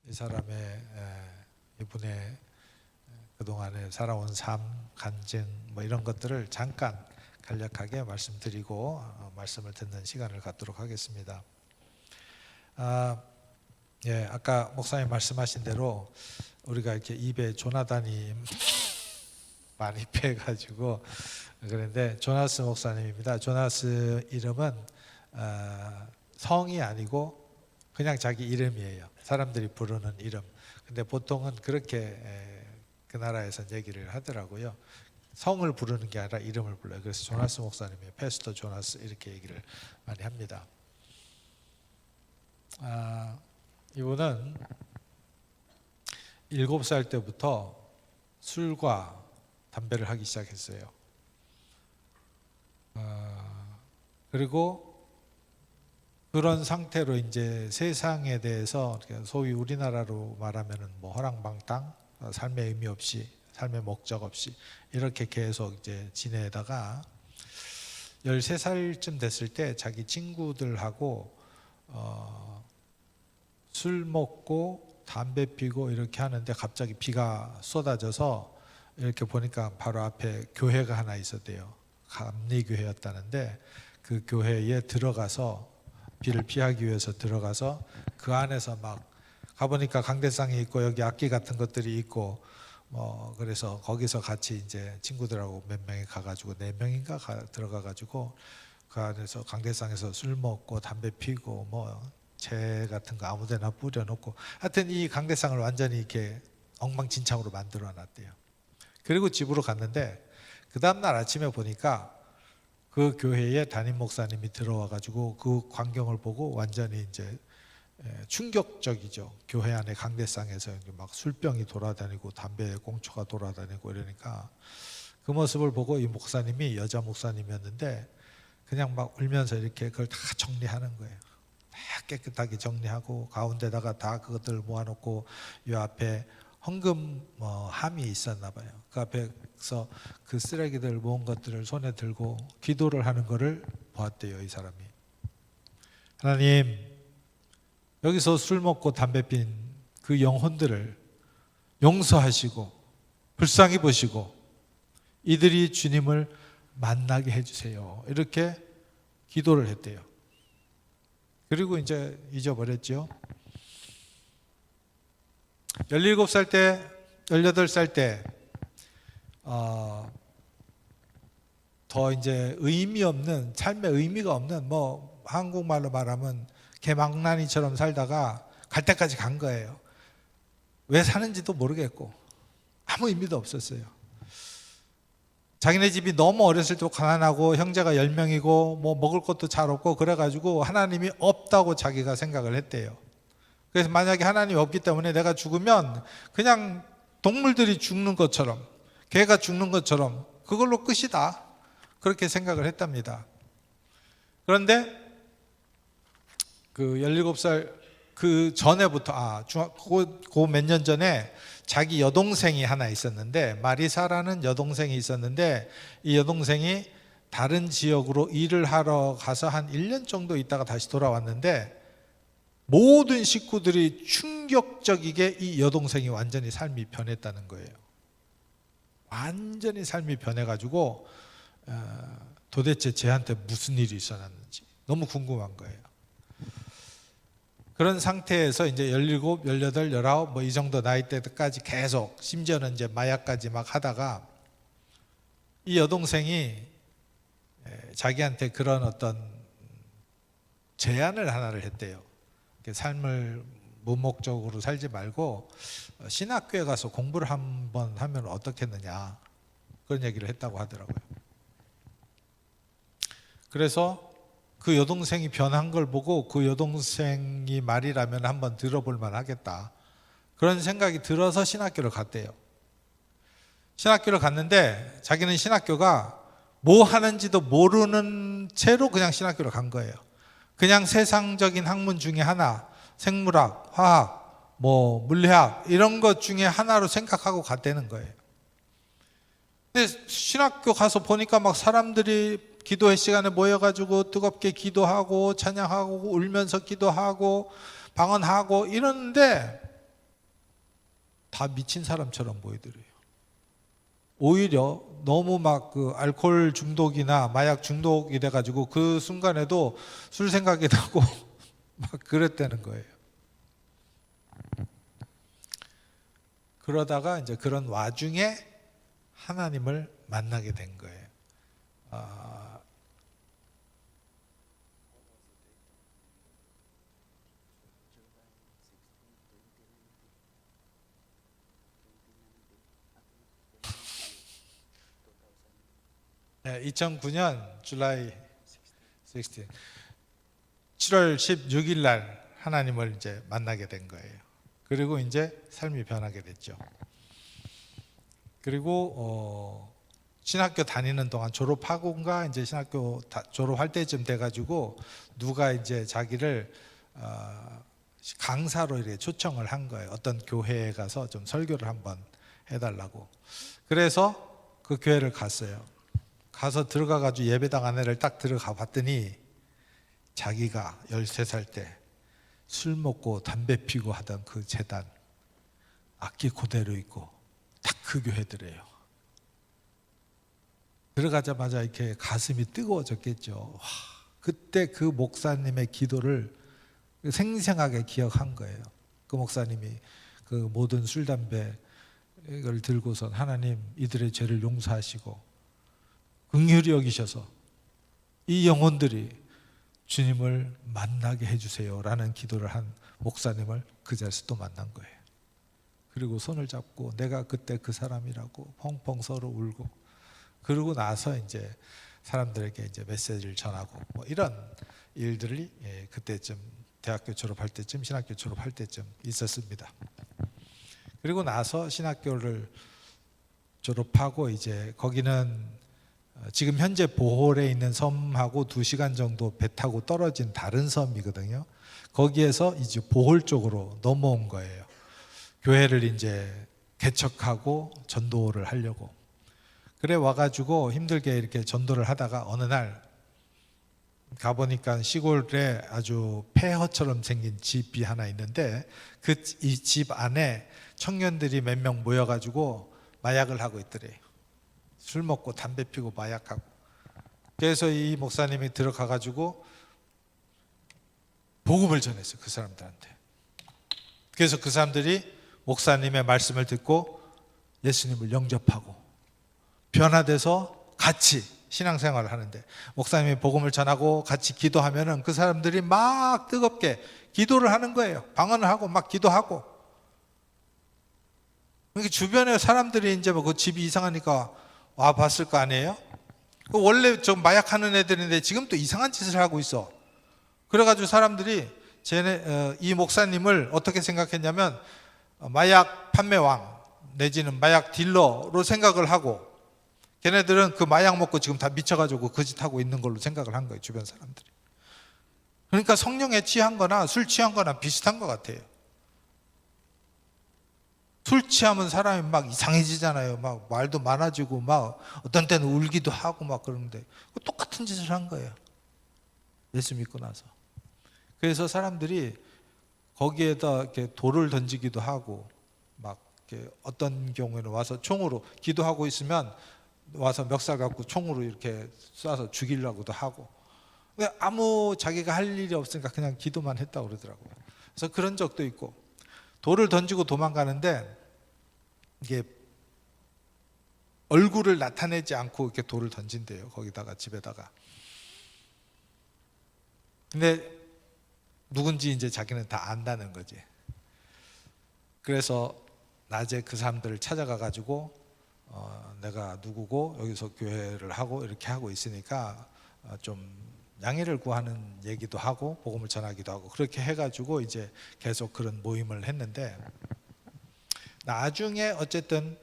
이 사람의 이분의 그동안에 살아온 삶, 간증 뭐 이런 것들을 잠깐 간략하게 말씀드리고 말씀을 듣는 시간을 갖도록 하겠습니다. 아까 목사님 말씀하신 대로 우리가 이렇게 입에 조나단이 많이 패가지고 그런데 조나스 목사님입니다. 조나스 이름은 성이 아니고 그냥 자기 이름이에요. 사람들이 부르는 이름. 근데 보통은 그렇게 그 나라에서 얘기를 하더라고요. 성을 부르는 게 아니라 이름을 불러요. 그래서 조나스 목사님이 패스터 조나스 이렇게 얘기를 많이 합니다. 이분은 7살 때부터 술과 담배를 하기 시작했어요. 그리고 그런 상태로 이제 세상에 대해서 소위 우리나라로 말하면은 뭐 허랑방탕, 삶의 의미 없이, 삶의 목적 없이 이렇게 계속 이제 지내다가 13살쯤 됐을 때 자기 친구들하고 술 먹고 담배 피고 이렇게 하는데 갑자기 비가 쏟아져서 이렇게 보니까 바로 앞에 교회가 하나 있었대요. 감리교회였다는데 그 교회에 들어가서 비를 피하기 위해서 들어가서 그 안에서 막 가보니까 강대상이 있고 여기 악기 같은 것들이 있고 그래서 거기서 같이 이제 친구들하고 몇 명이 가가지고 4명인가 들어가가지고 그 안에서 강대상에서 술 먹고 담배 피고 재 같은 거 아무데나 뿌려놓고 하여튼 이 강대상을 완전히 이렇게 엉망진창으로 만들어 놨대요. 그리고 집으로 갔는데 그 다음날 아침에 보니까 그 교회에 담임 목사님이 들어와가지고 그 광경을 보고 완전히 이제 충격적이죠. 교회 안에 강대상에서 막 술병이 돌아다니고 담배 꽁초가 돌아다니고 이러니까 그 모습을 보고 이 목사님이 여자 목사님이었는데 그냥 막 울면서 이렇게 그걸 다 정리하는 거예요. 다 깨끗하게 정리하고 가운데다가 다 그것들 모아놓고 이 앞에 헌금 함이 있었나 봐요. 그 앞에서 그 쓰레기들 모은 것들을 손에 들고 기도를 하는 것을 보았대요. 이 사람이. 하나님, 여기서 술 먹고 담배 핀 그 영혼들을 용서하시고 불쌍히 보시고 이들이 주님을 만나게 해주세요. 이렇게 기도를 했대요. 그리고 이제 잊어버렸죠. 17살 때, 18살 때, 더 이제 의미 없는, 삶의 의미가 없는, 한국말로 말하면 개망나니처럼 살다가 갈 때까지 간 거예요. 왜 사는지도 모르겠고, 아무 의미도 없었어요. 자기네 집이 너무 어렸을 때 가난하고, 형제가 10명이고, 먹을 것도 잘 없고, 그래가지고 하나님이 없다고 자기가 생각을 했대요. 그래서 만약에 하나님이 없기 때문에 내가 죽으면 그냥 동물들이 죽는 것처럼 개가 죽는 것처럼 그걸로 끝이다 그렇게 생각을 했답니다. 그런데 그 17살 그 전에부터 그 몇 년 전에 자기 여동생이 하나 있었는데 마리사라는 여동생이 있었는데 이 여동생이 다른 지역으로 일을 하러 가서 한 1년 정도 있다가 다시 돌아왔는데 모든 식구들이 충격적이게 이 여동생이 완전히 삶이 변했다는 거예요. 완전히 삶이 변해가지고 도대체 쟤한테 무슨 일이 있었는지 너무 궁금한 거예요. 그런 상태에서 이제 17, 18, 19 이 정도 나이 때까지 계속 심지어는 이제 마약까지 막 하다가 이 여동생이 자기한테 그런 어떤 제안을 하나를 했대요. 삶을 무목적으로 살지 말고 신학교에 가서 공부를 한번 하면 어떻겠느냐 그런 얘기를 했다고 하더라고요. 그래서 그 여동생이 변한 걸 보고 그 여동생이 말이라면 한번 들어볼 만하겠다 그런 생각이 들어서 신학교를 갔대요. 신학교를 갔는데 자기는 신학교가 뭐 하는지도 모르는 채로 그냥 신학교를 간 거예요. 그냥 세상적인 학문 중에 하나, 생물학, 화학, 물리학 이런 것 중에 하나로 생각하고 갔다는 거예요. 근데 신학교 가서 보니까 막 사람들이 기도회 시간에 모여가지고 뜨겁게 기도하고 찬양하고 울면서 기도하고 방언하고 이러는데 다 미친 사람처럼 보이더래요. 오히려 너무 막 그 알코올 중독이나 마약 중독이 돼가지고 그 순간에도 술 생각이 나고 막 그랬다는 거예요. 그러다가 이제 그런 와중에 하나님을 만나게 된 거예요. 2009년 July 16, 7월 16일 날 하나님을 이제 만나게 된 거예요. 그리고 이제 삶이 변하게 됐죠. 그리고 신학교 다니는 동안 졸업하고인가 이제 신학교 졸업할 때쯤 돼가지고 누가 이제 자기를 강사로 이렇게 초청을 한 거예요. 어떤 교회에 가서 좀 설교를 한번 해달라고. 그래서 그 교회를 갔어요. 가서 들어가가지고 예배당 안에를 딱 들어가 봤더니 자기가 13살 때 술 먹고 담배 피고 하던 그 제단 악기 그대로 있고 딱 그 교회더래요. 들어가자마자 이렇게 가슴이 뜨거워졌겠죠. 와, 그때 그 목사님의 기도를 생생하게 기억한 거예요. 그 목사님이 그 모든 술 담배를 들고선 하나님 이들의 죄를 용서하시고 긍휼히 여기셔서 이 영혼들이 주님을 만나게 해주세요 라는 기도를 한 목사님을 그 자리에서 또 만난 거예요. 그리고 손을 잡고 내가 그때 그 사람이라고 펑펑 서로 울고, 그러고 나서 이제 사람들에게 이제 메시지를 전하고 뭐 이런 일들이 그때쯤 대학교 졸업할 때쯤, 신학교 졸업할 때쯤 있었습니다. 그리고 나서 신학교를 졸업하고 이제 거기는 지금 현재 보홀에 있는 섬하고 2시간 정도 배 타고 떨어진 다른 섬이거든요. 거기에서 이제 보홀 쪽으로 넘어온 거예요. 교회를 이제 개척하고 전도를 하려고. 그래 와가지고 힘들게 이렇게 전도를 하다가 어느 날 가보니까 시골에 아주 폐허처럼 생긴 집이 하나 있는데 그 이 집 안에 청년들이 몇 명 모여가지고 마약을 하고 있더래요. 술 먹고 담배 피고 마약하고. 그래서 이 목사님이 들어가가지고 복음을 전했어요, 그 사람들한테. 그래서 그 사람들이 목사님의 말씀을 듣고 예수님을 영접하고 변화돼서 같이 신앙생활을 하는데, 목사님이 복음을 전하고 같이 기도하면은 그 사람들이 막 뜨겁게 기도를 하는 거예요. 방언을 하고 막 기도하고. 그러니까 주변에 사람들이 이제 뭐 그 집이 이상하니까 와 봤을 거 아니에요? 원래 좀 마약하는 애들인데 지금 또 이상한 짓을 하고 있어. 그래가지고 사람들이 이 목사님을 어떻게 생각했냐면 마약 판매왕 내지는 마약 딜러로 생각을 하고, 걔네들은 그 마약 먹고 지금 다 미쳐가지고 그 짓 하고 있는 걸로 생각을 한 거예요, 주변 사람들이. 그러니까 성령에 취한 거나 술 취한 거나 비슷한 것 같아요. 술 취하면 사람이 막 이상해지잖아요. 막 말도 많아지고 막 어떤 때는 울기도 하고 막 그러는데 똑같은 짓을 한 거예요, 예수 믿고 나서. 그래서 사람들이 거기에다 이렇게 돌을 던지기도 하고 막 이렇게 어떤 경우에는 와서 총으로 기도하고 있으면 와서 멱살 갖고 총으로 이렇게 쏴서 죽이려고도 하고, 아무 자기가 할 일이 없으니까 그냥 기도만 했다고 그러더라고요. 그래서 그런 적도 있고, 돌을 던지고 도망가는데 이게 얼굴을 나타내지 않고 이렇게 돌을 던진대요, 거기다가 집에다가. 근데 누군지 이제 자기는 다 안다는 거지. 그래서 낮에 그 사람들을 찾아가 가지고 내가 누구고 여기서 교회를 하고 이렇게 하고 있으니까 좀 양해를 구하는 얘기도 하고 복음을 전하기도 하고, 그렇게 해가지고 이제 계속 그런 모임을 했는데, 나중에 어쨌든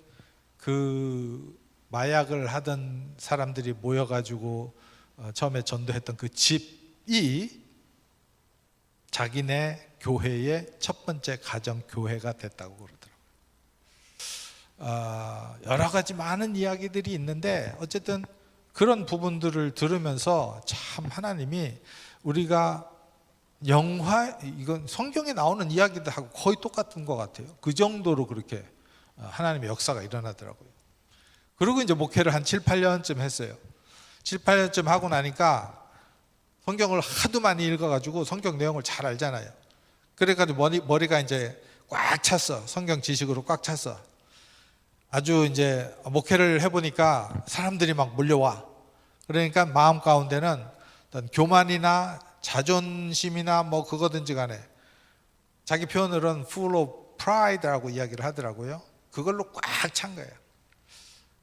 그 마약을 하던 사람들이 모여가지고 처음에 전도했던 그 집이 자기네 교회의 첫 번째 가정 교회가 됐다고 그러더라고요. 여러 가지 많은 이야기들이 있는데 어쨌든 그런 부분들을 들으면서 참 하나님이 우리가 영화, 이건 성경에 나오는 이야기들하고 거의 똑같은 것 같아요. 그 정도로 그렇게 하나님의 역사가 일어나더라고요. 그리고 이제 목회를 한 7, 8년쯤 했어요. 7, 8년쯤 하고 나니까 성경을 하도 많이 읽어가지고 성경 내용을 잘 알잖아요. 그래가지고 머리가 이제 꽉 찼어. 성경 지식으로 꽉 찼어. 아주 이제 목회를 해보니까 사람들이 막 몰려와. 그러니까 마음 가운데는 어떤 교만이나 자존심이나 뭐 그거든지 간에 자기 표현으로는 full of pride라고 이야기를 하더라고요. 그걸로 꽉 찬 거예요.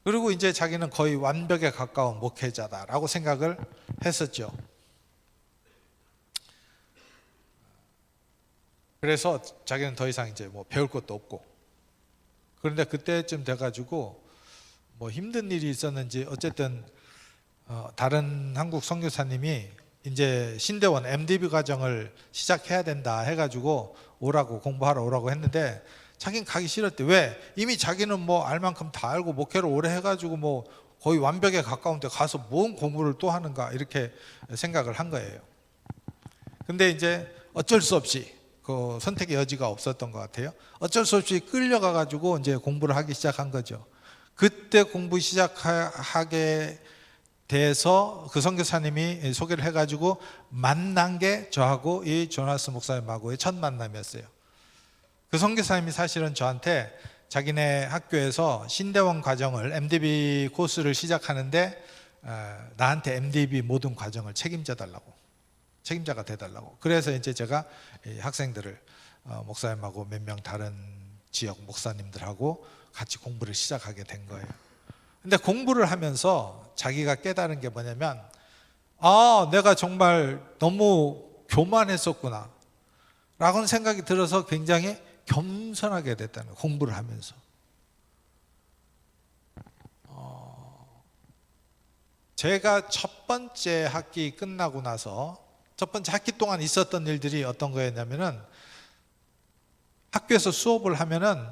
그리고 이제 자기는 거의 완벽에 가까운 목회자다라고 생각을 했었죠. 그래서 자기는 더 이상 이제 뭐 배울 것도 없고. 그런데 그때쯤 돼가지고 뭐 힘든 일이 있었는지 어쨌든 다른 한국 선교사님이 이제 신대원 MDB 과정을 시작해야 된다 해가지고 오라고, 공부하러 오라고 했는데 자기는 가기 싫었대. 왜? 이미 자기는 뭐 알 만큼 다 알고 목회를 오래 해가지고 뭐 거의 완벽에 가까운데 가서 뭔 공부를 또 하는가 이렇게 생각을 한 거예요. 근데 이제 어쩔 수 없이 그 선택의 여지가 없었던 것 같아요. 어쩔 수 없이 끌려가가지고 이제 공부를 하기 시작한 거죠. 그때 공부 시작하게 돼서 그 선교사님이 소개를 해가지고 만난 게 저하고 이 조나스 목사님하고의 첫 만남이었어요. 그 선교사님이 사실은 저한테 자기네 학교에서 신대원 과정을 MDB 코스를 시작하는데 나한테 MDB 모든 과정을 책임자가 돼달라고. 그래서 이제 제가 학생들을 목사님하고 몇 명 다른 지역 목사님들하고 같이 공부를 시작하게 된 거예요. 근데 공부를 하면서 자기가 깨달은 게 뭐냐면 내가 정말 너무 교만했었구나 라고는 생각이 들어서 굉장히 겸손하게 됐다는 거예요. 공부를 하면서. 제가 첫 번째 학기 끝나고 나서 첫 번째 학기 동안 있었던 일들이 어떤 거였냐면은 학교에서 수업을 하면은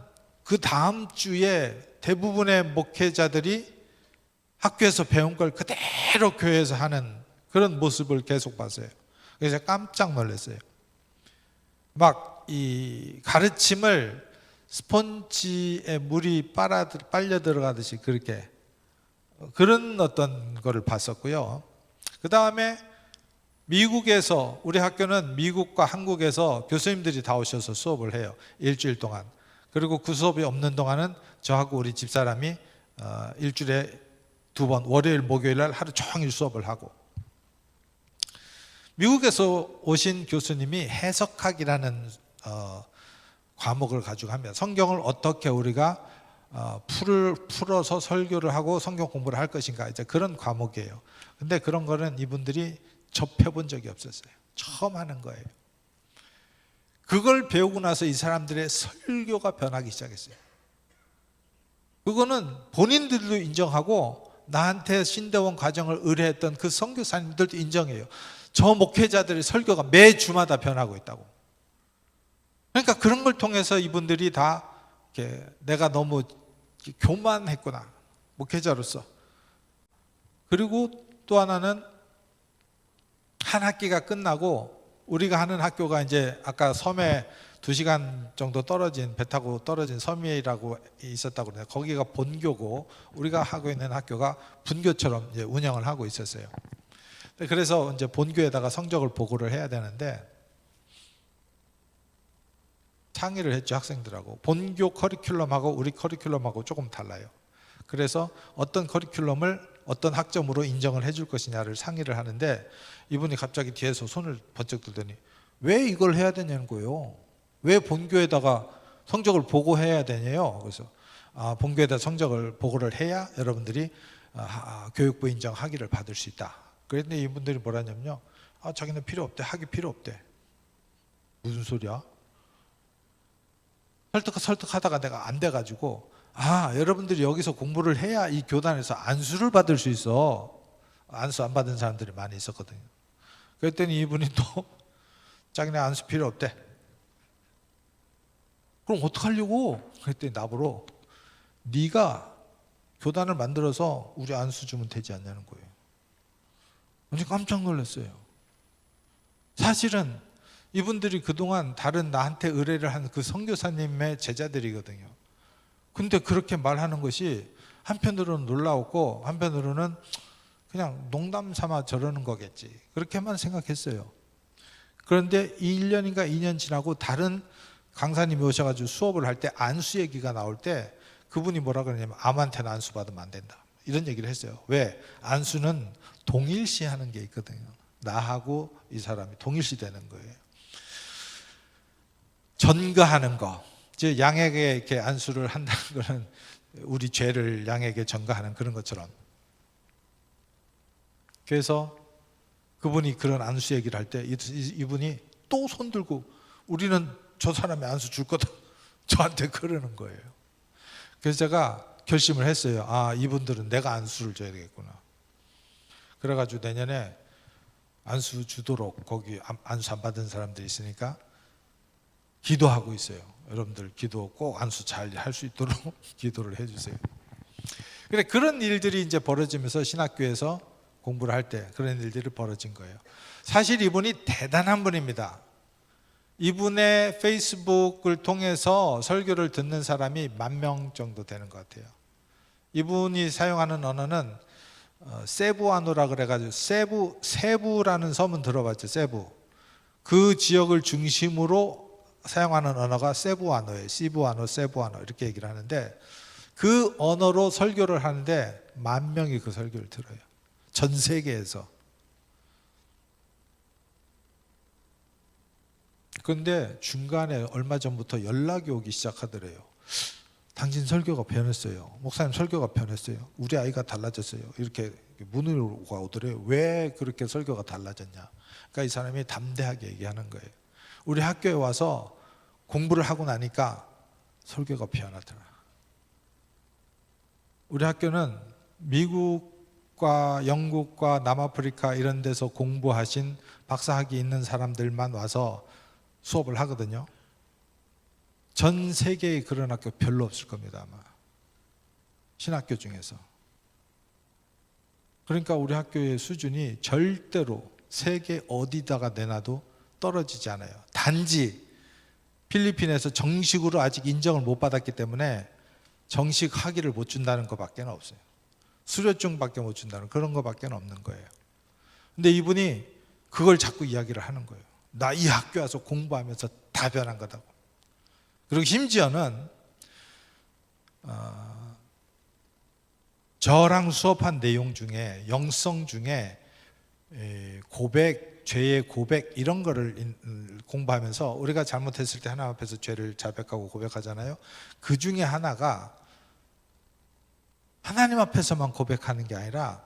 그 다음 주에 대부분의 목회자들이 학교에서 배운 걸 그대로 교회에서 하는 그런 모습을 계속 봤어요. 그래서 깜짝 놀랐어요. 막 이 가르침을 스펀지에 물이 빨려 들어가듯이 그렇게 그런 어떤 거를 봤었고요. 그 다음에 미국에서 우리 학교는 미국과 한국에서 교수님들이 다 오셔서 수업을 해요. 일주일 동안. 그리고 그 수업이 없는 동안은 저하고 우리 집사람이 일주일에 2번 월요일 목요일 날 하루 종일 수업을 하고, 미국에서 오신 교수님이 해석학이라는 과목을 가지고 하면 성경을 어떻게 우리가 풀어서 설교를 하고 성경 공부를 할 것인가, 이제 그런 과목이에요. 근데 그런 거는 이분들이 접해본 적이 없었어요. 처음 하는 거예요. 그걸 배우고 나서 이 사람들의 설교가 변하기 시작했어요. 그거는 본인들도 인정하고 나한테 신대원 과정을 의뢰했던 그 선교사님들도 인정해요. 저 목회자들의 설교가 매 주마다 변하고 있다고. 그러니까 그런 걸 통해서 이분들이 다 내가 너무 교만했구나, 목회자로서. 그리고 또 하나는 한 학기가 끝나고 우리가 하는 학교가 이제 아까 섬에 2시간 정도 떨어진, 배 타고 떨어진 섬이라고 있었다고 그래요. 거기가 본교고 우리가 하고 있는 학교가 분교처럼 이제 운영을 하고 있었어요. 그래서 이제 본교에다가 성적을 보고를 해야 되는데 상의를 했죠, 학생들하고. 본교 커리큘럼하고 우리 커리큘럼하고 조금 달라요. 그래서 어떤 커리큘럼을 어떤 학점으로 인정을 해줄 것이냐를 상의를 하는데 이분이 갑자기 뒤에서 손을 번쩍 들더니 왜 이걸 해야 되냐는 거예요. 왜 본교에다가 성적을 보고해야 되냐요. 그래서 본교에다 성적을 보고를 해야 여러분들이 교육부 인정 학위를 받을 수 있다. 그랬더니 이분들이 뭐라냐면요, 자기는 필요 없대, 학위 필요 없대. 무슨 소리야? 설득하다가 내가 안 돼가지고 여러분들이 여기서 공부를 해야 이 교단에서 안수를 받을 수 있어. 안수 안 받은 사람들이 많이 있었거든요. 그랬더니 이분이 또 자기네 안수 필요 없대. 그럼 어떡하려고? 그랬더니 나보러 네가 교단을 만들어서 우리 안수 주면 되지 않냐는 거예요. 완전 깜짝 놀랐어요. 사실은 이분들이 그동안 다른 나한테 의뢰를 한 그 선교사님의 제자들이거든요. 근데 그렇게 말하는 것이 한편으로는 놀라웠고 한편으로는 그냥 농담 삼아 저러는 거겠지, 그렇게만 생각했어요. 그런데 1년인가 2년 지나고 다른 강사님이 오셔가지고 수업을 할 때 안수 얘기가 나올 때 그분이 뭐라 그러냐면 암한테는 안수 받으면 안 된다, 이런 얘기를 했어요. 왜? 안수는 동일시 하는 게 있거든요. 나하고 이 사람이 동일시 되는 거예요. 전가하는 거, 즉 양에게 이렇게 안수를 한다는 것은 우리 죄를 양에게 전가하는 그런 것처럼. 그래서 그분이 그런 안수 얘기를 할 때 이분이 또 손 들고 우리는 저 사람이 안수 줄 거다 저한테 그러는 거예요. 그래서 제가 결심을 했어요. 아, 이분들은 내가 안수를 줘야 되겠구나. 그래가지고 내년에 안수 주도록, 거기 안수 안 받은 사람들이 있으니까 기도하고 있어요. 여러분들 기도 꼭 안수 잘 할 수 있도록 기도를 해주세요. 그래, 그런 일들이 이제 벌어지면서 신학교에서 공부를 할 때 그런 일들이 벌어진 거예요. 사실 이분이 대단한 분입니다. 이분의 페이스북을 통해서 설교를 듣는 사람이 10,000명 정도 되는 것 같아요. 이분이 사용하는 언어는 세부아노라 그래가지고, 세부라는 섬은 들어봤죠? 세부. 그 지역을 중심으로 사용하는 언어가 세부아노예요. 시부아노, 세부아노 이렇게 얘기를 하는데, 그 언어로 설교를 하는데 10,000명이 그 설교를 들어요. 전 세계에서. 그런데 중간에 얼마 전부터 연락이 오기 시작하더래요. 당신 설교가 변했어요. 목사님 설교가 변했어요. 우리 아이가 달라졌어요. 이렇게 문의가 오더래요. 왜 그렇게 설교가 달라졌냐. 그러니까 이 사람이 담대하게 얘기하는 거예요. 우리 학교에 와서 공부를 하고 나니까 설교가 변하더라. 우리 학교는 미국과 영국과 남아프리카 이런 데서 공부하신 박사학위 있는 사람들만 와서 수업을 하거든요. 전 세계에 그런 학교 별로 없을 겁니다, 아마. 신학교 중에서. 그러니까 우리 학교의 수준이 절대로 세계 어디다가 내놔도 떨어지지 않아요. 단지 필리핀에서 정식으로 아직 인정을 못 받았기 때문에 정식 학위를 못 준다는 것밖에 없어요. 수료증밖에 못 준다는 그런 것밖에 없는 거예요. 근데 이분이 그걸 자꾸 이야기를 하는 거예요. 나 이 학교 와서 공부하면서 다 변한 거다고. 그리고 심지어는 저랑 수업한 내용 중에, 영성 중에 고백, 죄의 고백 이런 거를 공부하면서, 우리가 잘못했을 때 하나님 앞에서 죄를 자백하고 고백하잖아요. 그 중에 하나가 하나님 앞에서만 고백하는 게 아니라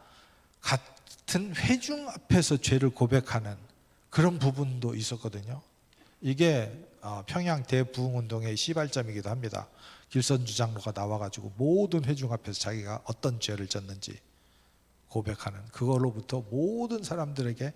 같은 회중 앞에서 죄를 고백하는 그런 부분도 있었거든요. 이게 평양 대부흥운동의 시발점이기도 합니다. 길선주 장로가 나와가지고 모든 회중 앞에서 자기가 어떤 죄를 졌는지 고백하는, 그걸로부터 모든 사람들에게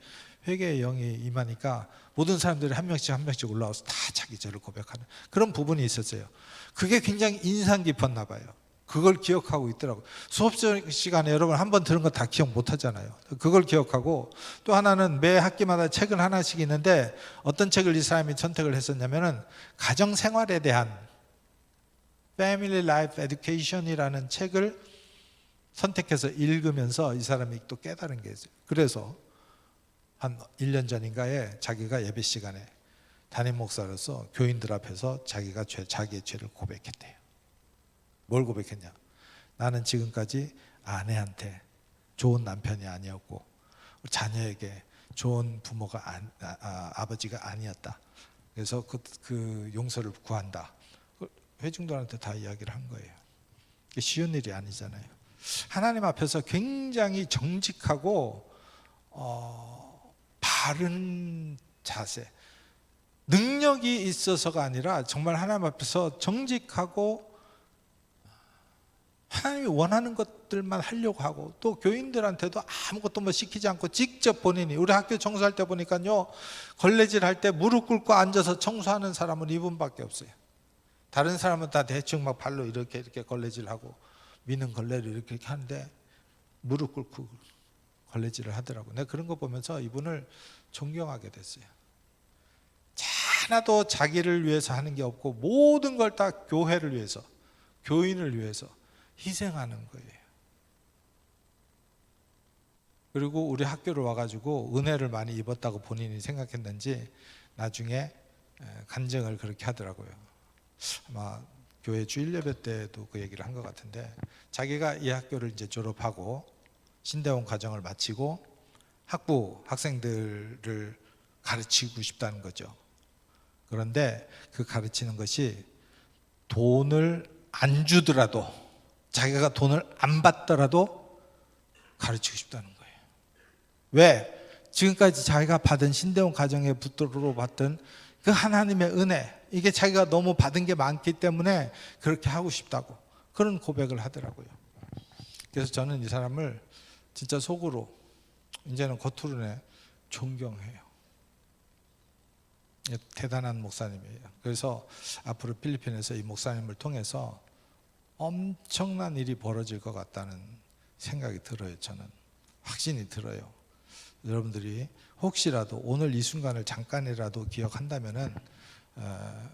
회개의 영이 임하니까 모든 사람들이 한 명씩 한 명씩 올라와서 다 자기 죄를 고백하는 그런 부분이 있었어요. 그게 굉장히 인상 깊었나 봐요. 그걸 기억하고 있더라고요. 수업 시간에 여러분 한 번 들은 거 다 기억 못 하잖아요. 그걸 기억하고, 또 하나는 매 학기마다 책은 하나씩 있는데 어떤 책을 이 사람이 선택을 했었냐면은 가정생활에 대한 Family Life Education이라는 책을 선택해서 읽으면서 이 사람이 또 깨달은 게 있어요. 그래서 한 1년 전인가에 자기가 예배 시간에 담임 목사로서 교인들 앞에서 자기의 죄를 고백했대요. 뭘 고백했냐? 나는 지금까지 아내한테 좋은 남편이 아니었고 자녀에게 좋은 부모가 아버지가 아니었다. 그래서 그 용서를 구한다. 회중들한테 다 이야기를 한 거예요. 이게 쉬운 일이 아니잖아요. 하나님 앞에서 굉장히 정직하고 바른 자세, 능력이 있어서가 아니라 정말 하나님 앞에서 정직하고 하나님이 원하는 것들만 하려고 하고, 또 교인들한테도 아무것도 뭐 시키지 않고 직접 본인이, 우리 학교 청소할 때 보니까요, 걸레질 할 때 무릎 꿇고 앉아서 청소하는 사람은 이분밖에 없어요. 다른 사람은 다 대충 막 발로 이렇게 걸레질하고 미는 걸레를 이렇게 하는데 무릎 꿇고 걸레질을 하더라고요. 내가 그런 거 보면서 이분을 존경하게 됐어요. 하나도 자기를 위해서 하는 게 없고 모든 걸 다 교회를 위해서, 교인을 위해서 희생하는 거예요. 그리고 우리 학교를 와가지고 은혜를 많이 입었다고 본인이 생각했는지 나중에 간증을 그렇게 하더라고요. 아마 교회 주일 예배 때도 그 얘기를 한 것 같은데, 자기가 이 학교를 이제 졸업하고 신대원 과정을 마치고 학생들을 가르치고 싶다는 거죠. 그런데 그 가르치는 것이 돈을 안 주더라도, 자기가 돈을 안 받더라도 가르치고 싶다는 거예요. 왜? 지금까지 자기가 받은 신대원 과정에 붙들어 봤던 그 하나님의 은혜, 이게 자기가 너무 받은 게 많기 때문에 그렇게 하고 싶다고 그런 고백을 하더라고요. 그래서 저는 이 사람을 진짜 속으로, 이제는 겉으로는 존경해요. 대단한 목사님이에요. 그래서 앞으로 필리핀에서 이 목사님을 통해서 엄청난 일이 벌어질 것 같다는 생각이 들어요. 저는 확신이 들어요. 여러분들이 혹시라도 오늘 이 순간을 잠깐이라도 기억한다면은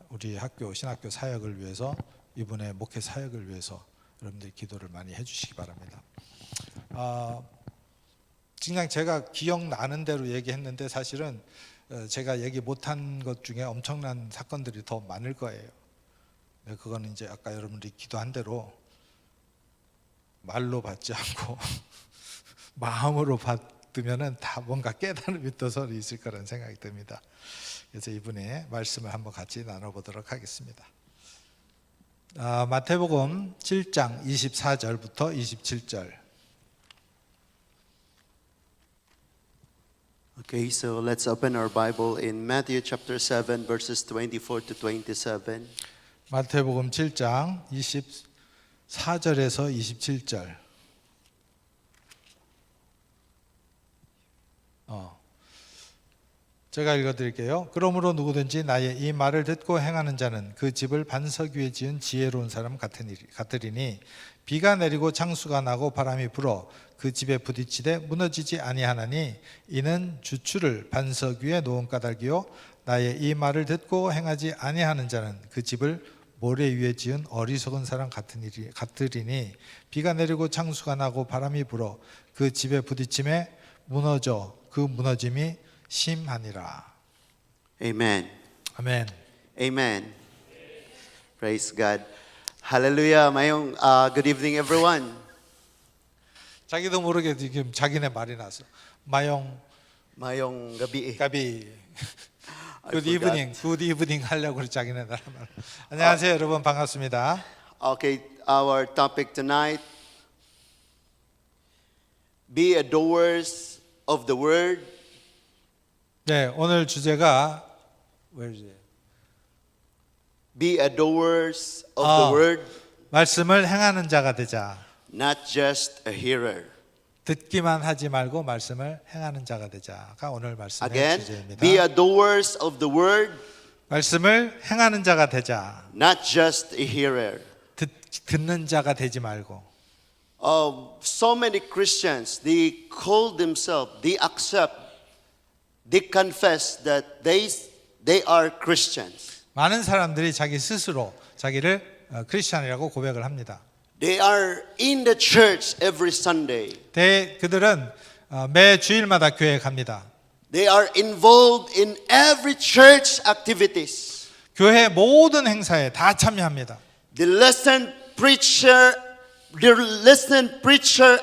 우리 학교 신학교 사역을 위해서, 이분의 목회 사역을 위해서 여러분들이 기도를 많이 해주시기 바랍니다. 그냥 제가 기억나는 대로 얘기했는데 사실은 제가 얘기 못한 것 중에 엄청난 사건들이 더 많을 거예요. 그거는 이제 아까 여러분들이 기도한 대로 말로 받지 않고 마음으로 받으면은 다 뭔가 깨달음이 또 서로 있을 거라는 생각이 듭니다. 그래서 이분의 말씀을 한번 같이 나눠보도록 하겠습니다. 마태복음 7장 24절부터 27절. Okay, so let's open our Bible in Matthew chapter 7 verses 24 to 27. 마태복음 7장 24절에서 27절. 제가 읽어드릴게요. 그러므로 누구든지 나의 이 말을 듣고 행하는 자는 그 집을 반석 위에 지은 지혜로운 사람 같으리니 비가 내리고 창수가 나고 바람이 불어 그 집에 부딪히되 무너지지 아니하나니 이는 주추를 반석 위에 놓은 까닭이요 나의 이 말을 듣고 행하지 아니하는 자는 그 집을 모래 위에 지은 어리석은 사람 같으리니 비가 내리고 창수가 나고 바람이 불어 그 집에 부딪힘에 무너져 그 무너짐이 심하니라. Amen. 아멘. Amen. Praise God. Hallelujah. Mayong good evening everyone. 자기도 모르게 지금 자기네 말이 나서 Mayong gabi. 가비 I good forgot. evening 하려고 그래 자기네 나라 말. 안녕하세요 여러분 반갑습니다. Okay, our topic tonight, be a doers of the word. 네, 오늘 주제가 where is it? Be a doers of 아. the word, 말씀을 행하는 자가 되자. not just a hearer. 듣기만 하지 말고 말씀을 행하는 자가 되자가 오늘 말씀의 Again, 주제입니다. be a doers of the word, 말씀을 행하는 자가 되자. not just a hearer. 듣는 자가 되지 말고. So many Christians, they call themselves, they accept, they confess that they are Christians. 많은 사람들이 자기 스스로 자기를 크리스찬이라고 고백을 합니다. They are in the church every Sunday. 그들은 매 주일마다 교회에 갑니다. They are involved in every church activities. 교회 모든 행사에 다 참여합니다. They listen preacher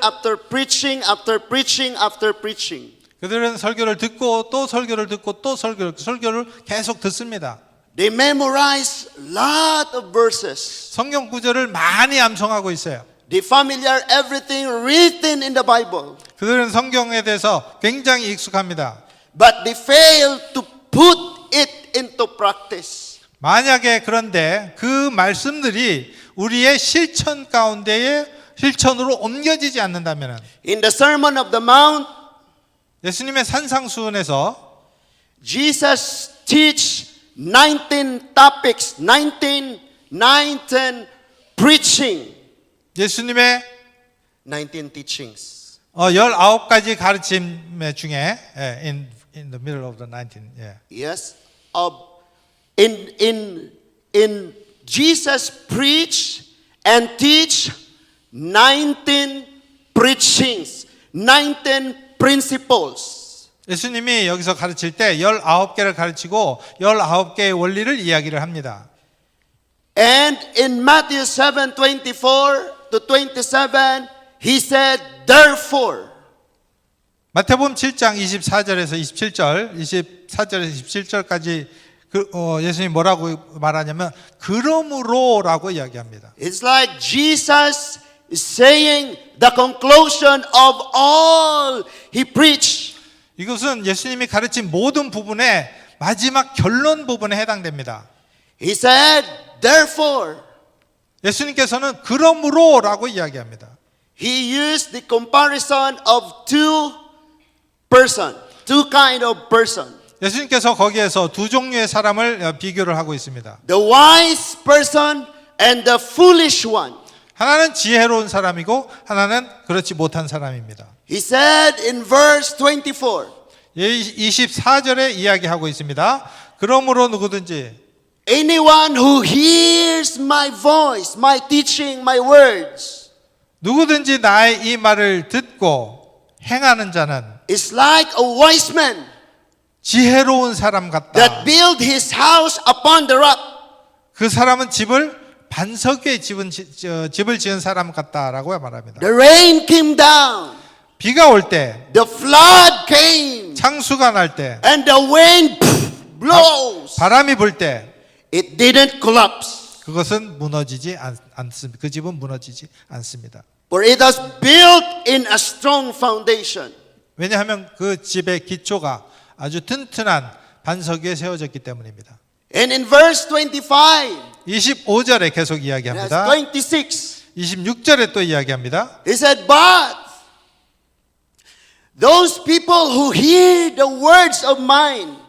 after preaching after preaching after preaching. 그들은 설교를 듣고 또 설교를 듣고 또 설교를 계속 듣습니다. They memorize lot of verses. 성경 구절을 많이 암송하고 있어요. They familiar everything written in the Bible. 그들은 성경에 대해서 굉장히 익숙합니다. But they fail to put it into practice. 만약에 그런데 그 말씀들이 우리의 실천 가운데에 실천으로 옮겨지지 않는다면 In the Sermon of the Mount, 예수님의 산상수훈에서 Jesus teach 19 topics, 19 preaching. 예수님의 19 teachings. 19가지 가르침 중에 in the middle of the 19. Yes. In Jesus preach and teach 19 preachings, 19 principles. 예수님이 여기서 가르칠 때 19개를 가르치고 19개의 원리를 이야기를 합니다. And in Matthew 7:24 to 27, he said, therefore. 마태복음 7장 24절에서 27절, 24절에서 27절까지 예수님이 뭐라고 말하냐면 그러므로라고 이야기합니다. It's like Jesus is saying the conclusion of all he preached. 이것은 예수님이 가르친 모든 부분의 마지막 결론 부분에 해당됩니다. He said, therefore. 예수님께서는 그러므로라고 이야기합니다. He used the comparison of two kind of person. 예수님께서 거기에서 두 종류의 사람을 비교를 하고 있습니다. The wise person and the foolish one. 하나는 지혜로운 사람이고 하나는 그렇지 못한 사람입니다. He said in verse 24. 24절에 이야기하고 있습니다. 그러므로 누구든지 Anyone who hears my voice, my teaching, my words, 누구든지 나의 이 말을 듣고 행하는 자는 is like a wise man 지혜로운 사람 같다. that built his house upon the rock. 그 사람은 반석 위에 집을 지은 사람 같다라고 말합니다. The rain came down, 비가 올 때, the flood came, 창수가 날 때, and the wind blows. 바람이 불 때, It didn't collapse, 그것은 무너지지 않습니다. 그 집은 무너지지 않습니다. for it was built in a strong foundation. 왜냐하면 그 집의 기초가 아주 튼튼한 반석 위에 세워졌기 때문입니다. And in verse 25, 25절에 계속 and 이야기합니다. 26, 26절에 또 이야기합니다. he said, but those people who hear the words of mine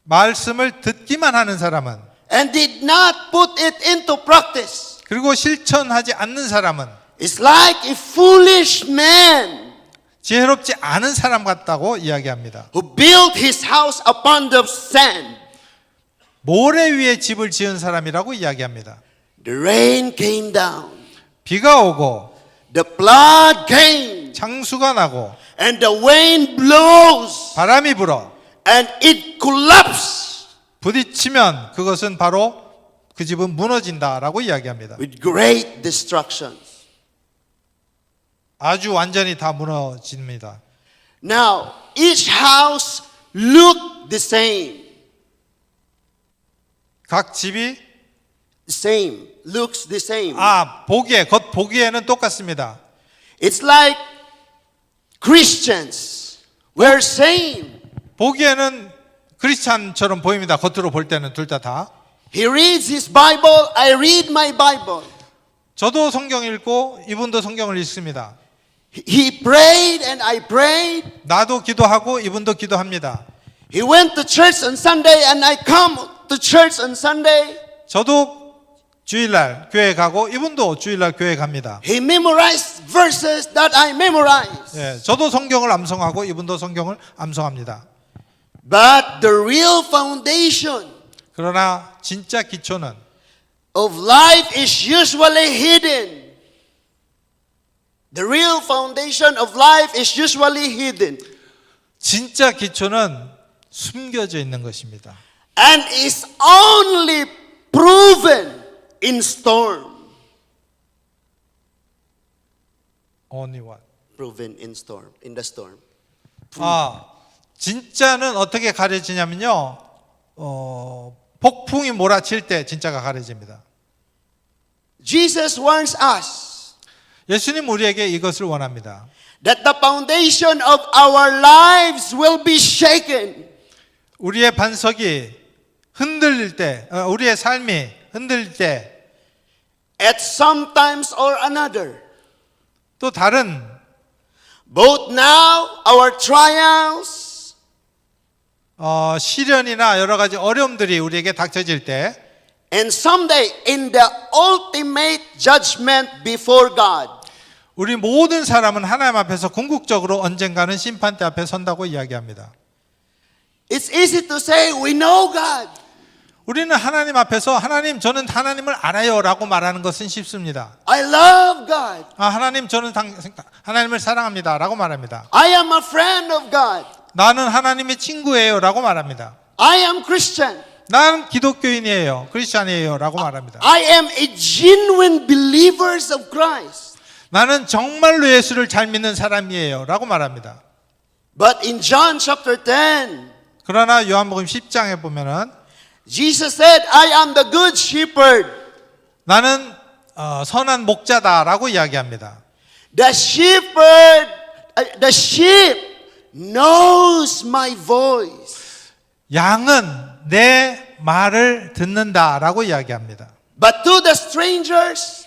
말씀을 듣기만 하는 사람은 and did not put it into practice 그리고 실천하지 않는 사람은 is like a foolish man 지혜롭지 않은 사람 같다고 이야기합니다. who built his house upon the sand. 모래 위에 집을 지은 사람이라고 이야기합니다. The rain came down, 비가 오고 the flood came, 창수가 나고 and the wind blows, 바람이 불어 and it collapsed 부딪히면 그것은 바로 그 집은 무너진다라고 이야기합니다. with great destruction. 아주 완전히 다 무너집니다. Now, each house looked the same. 각 집이 Looks the same. 겉 보기에는 똑같습니다. It's like Christians were same. 보기에는 크리스찬처럼 보입니다. 겉으로 볼 때는 둘 다. He reads his Bible, I read my Bible. 저도 성경 읽고 이분도 성경을 읽습니다. He prayed and I prayed. 나도 기도하고 이분도 기도합니다. He went to church on Sunday and I come to church on Sunday. 저도 주일날 교회 가고 이분도 주일날 교회 갑니다. He memorized verses that I memorized. 예, 저도 성경을 암송하고 이분도 성경을 암송합니다. But the real foundation 그러나 진짜 기초는 of life is usually hidden. The real foundation of life is usually hidden 진짜 기초는 숨겨져 있는 것입니다. and is only proven in storm. Only one. Proven in storm, in the storm. 진짜는 어떻게 가려지냐면요. 폭풍이 몰아칠 때 진짜가 가려집니다. Jesus warns us 예수님 우리에게 이것을 원합니다. that the foundation of our lives will be shaken. 우리의 반석이 흔들릴 때, 우리의 삶이 흔들릴 때 At some times or another. 또 다른 Both now, our trials, 시련이나 여러 가지 어려움들이 우리에게 닥쳐질 때 and someday in the ultimate judgment before God. 우리 모든 사람은 하나님 앞에서 궁극적으로 언젠가는 심판대 앞에 선다고 이야기합니다. It's easy to say we know God. 우리는 하나님 앞에서 하나님 저는 하나님을 알아요라고 말하는 것은 쉽습니다. I love God. 하나님 저는 하나님을 사랑합니다라고 말합니다. I am a friend of God. 나는 하나님의 친구예요라고 말합니다. I am Christian. 나는 기독교인이에요, 크리스찬이에요라고 말합니다. I am a genuine believers of Christ. 나는 정말로 예수를 잘 믿는 사람이에요라고 말합니다. But in John chapter 10, 그러나 요한복음 10장에 보면은 Jesus said, I am the good shepherd. 나는 선한 목자다라고 이야기합니다. The sheep knows my voice. 양은 내 말을 듣는다라고 이야기합니다. But to the strangers,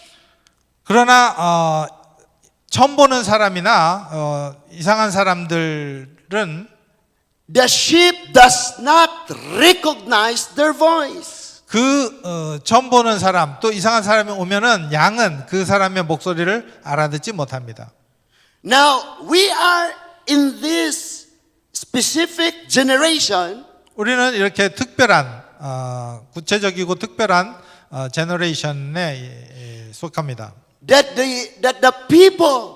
그러나 처음 보는 사람이나 이상한 사람들은 the sheep does not recognize their voice. 처음 보는 사람 또 이상한 사람이 오면은 양은 그 사람의 목소리를 알아듣지 못합니다. Now, we are in this specific generation 우리는 이렇게 특별한 구체적이고 특별한 제너레이션에 속합니다. that the people,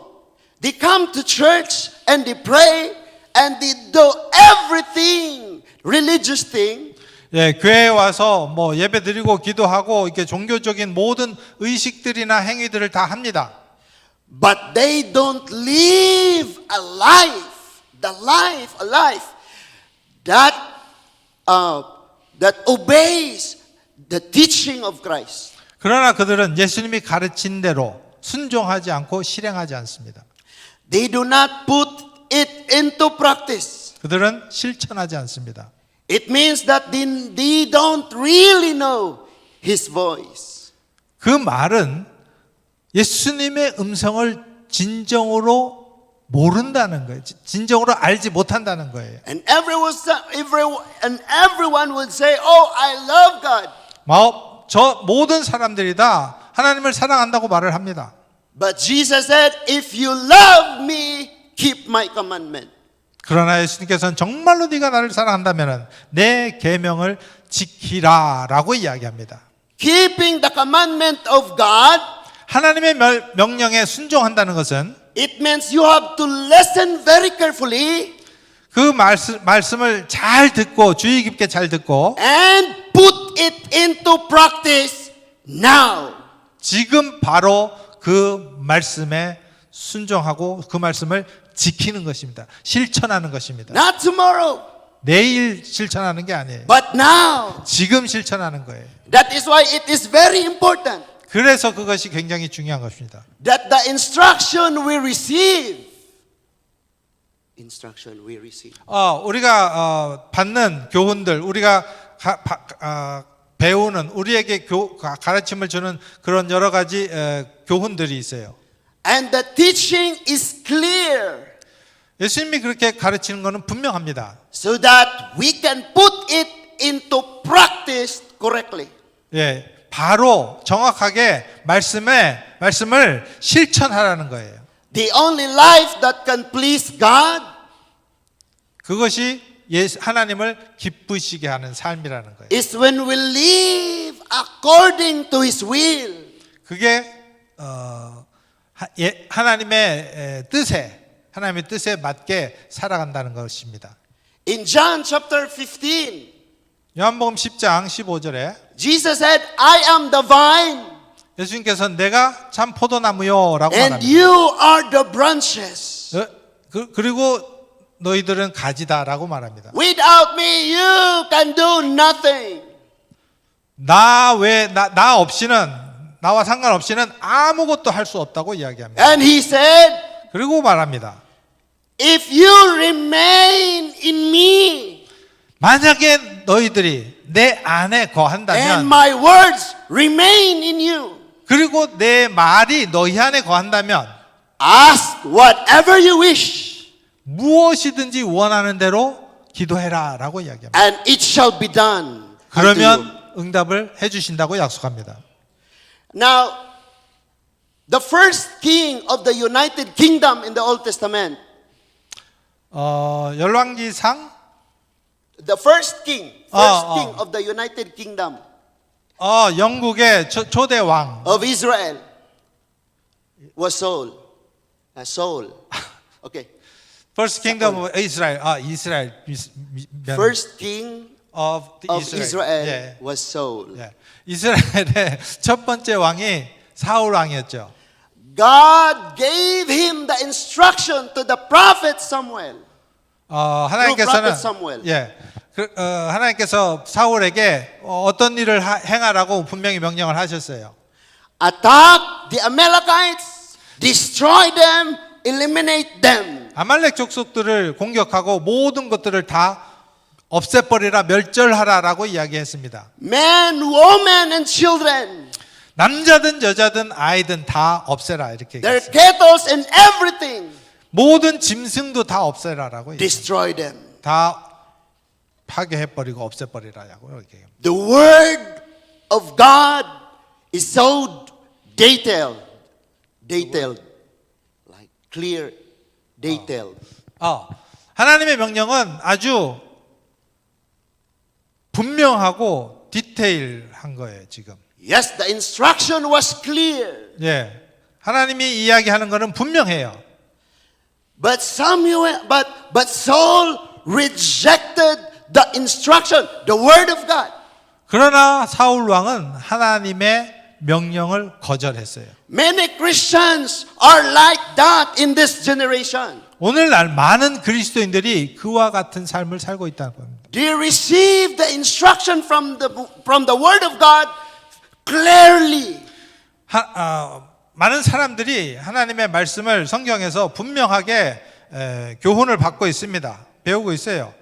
they come to church and they pray and they do everything religious thing. 예, 교회에 와서 뭐 예배 드리고 기도하고 이렇게 종교적인 모든 의식들이나 행위들을 다 합니다. But they don't live a life that obeys the teaching of Christ. 그러나 그들은 예수님이 가르친 대로 순종하지 않고 실행하지 않습니다. They do not put it into practice. 그들은 실천하지 않습니다. It means that they don't really know His voice. 그 말은 예수님의 음성을 진정으로 모른다는 거예요. 진정으로 알지 못한다는 거예요. And everyone would say, "Oh, I love God." 저 모든 사람들이 다 하나님을 사랑한다고 말을 합니다. But Jesus said, "If you love me, keep my commandment." 그러나 예수님께서는 정말로 네가 나를 사랑한다면 내 계명을 지키라라고 이야기합니다. Keeping the commandment of God, 하나님의 명령에 순종한다는 것은 it means you have to listen very carefully 그 말씀을 잘 듣고 주의 깊게 잘 듣고 and put it into practice now. 지금 바로 그 말씀에 순종하고 그 말씀을 지키는 것입니다. 실천하는 것입니다. Not tomorrow, 내일 실천하는 게 아니에요. but now. 지금 실천하는 거예요. That is why it is very important 그래서 그것이 굉장히 중요한 것입니다. that the instruction we receive, 우리가 받는 교훈들, 우리가 배우는 우리에게 가르침을 주는 그런 여러 가지 교훈들이 있어요. and the teaching is clear, 예수님이 그렇게 가르치는 것은 분명합니다. so that we can put it into practice correctly. 예, 바로 정확하게 말씀을 실천하라는 거예요. The only life that can please God 그것이 하나님을 기쁘시게 하는 삶이라는 거예요. is when we live according to His will. 그게 하나님의 뜻에 맞게 살아간다는 것입니다. In John chapter 15, 요한복음 10장 15절에 Jesus said, I am the vine 예수님께서 내가 참 포도나무요라고 and 말합니다. you are the branches. 그리고 너희들은 가지다라고 말합니다. Without me you can do nothing. 나 없이는 나와 상관없이는 아무것도 할 수 없다고 이야기합니다. And He said, 그리고 말합니다. if you remain in me 만약에 너희들이 내 안에 and 거한다면 my words remain in you, 그리고 내 말이 너희 안에 거한다면 ask whatever you wish 무엇이든지 원하는 대로 기도해라라고 이야기합니다. and it shall be done unto you. 그러면 응답을 해주신다고 약속합니다. Now, the first king of the United Kingdom in the Old Testament, 열왕기상 The first king of the United Kingdom 영국의 초대 왕 of Israel was Saul. Saul. Okay. First Kingdom of Israel. 이스라엘. First king of of Israel. Israel 예. was Saul. 예. 이스라엘의 첫 번째 왕이 사울 왕이었죠. God gave him the instruction to the prophet Samuel. 하나님께서는 prophet Samuel. 하나님께서 사울에게 어떤 일을 행하라고 분명히 명령을 하셨어요. Attack the Amalekites, destroy them, eliminate them. 아말렉 족속들을 공격하고 모든 것들을 다 없애버리라, 멸절하라라고 이야기했습니다. Men, women, and children. 남자든 여자든 아이든 다 없애라 이렇게 Their 얘기했어요. cattle and everything. 모든 짐승도 다 없애라라고 얘기했어요. Destroy them. 다 파괴해버리고 없애버리라고 이렇게. The word of God is so detailed, like clear, detailed. 하나님의 명령은 아주 분명하고 디테일한 거예요 지금. Yes, the instruction was clear. 예, 하나님이 이야기하는 거는 분명해요. But Saul rejected the instruction, the word of God. 그러나 사울 왕은 하나님의 명령을 거절했어요. Many Christians are like that in this generation. 오늘날 많은 그리스도인들이 그와 같은 삶을 살고 있다는 겁니다. They receive the instruction from the word of God clearly. 많은 사람들이 하나님의 말씀을 성경에서 분명하게 교훈을 받고 있습니다. 배우고 있어요.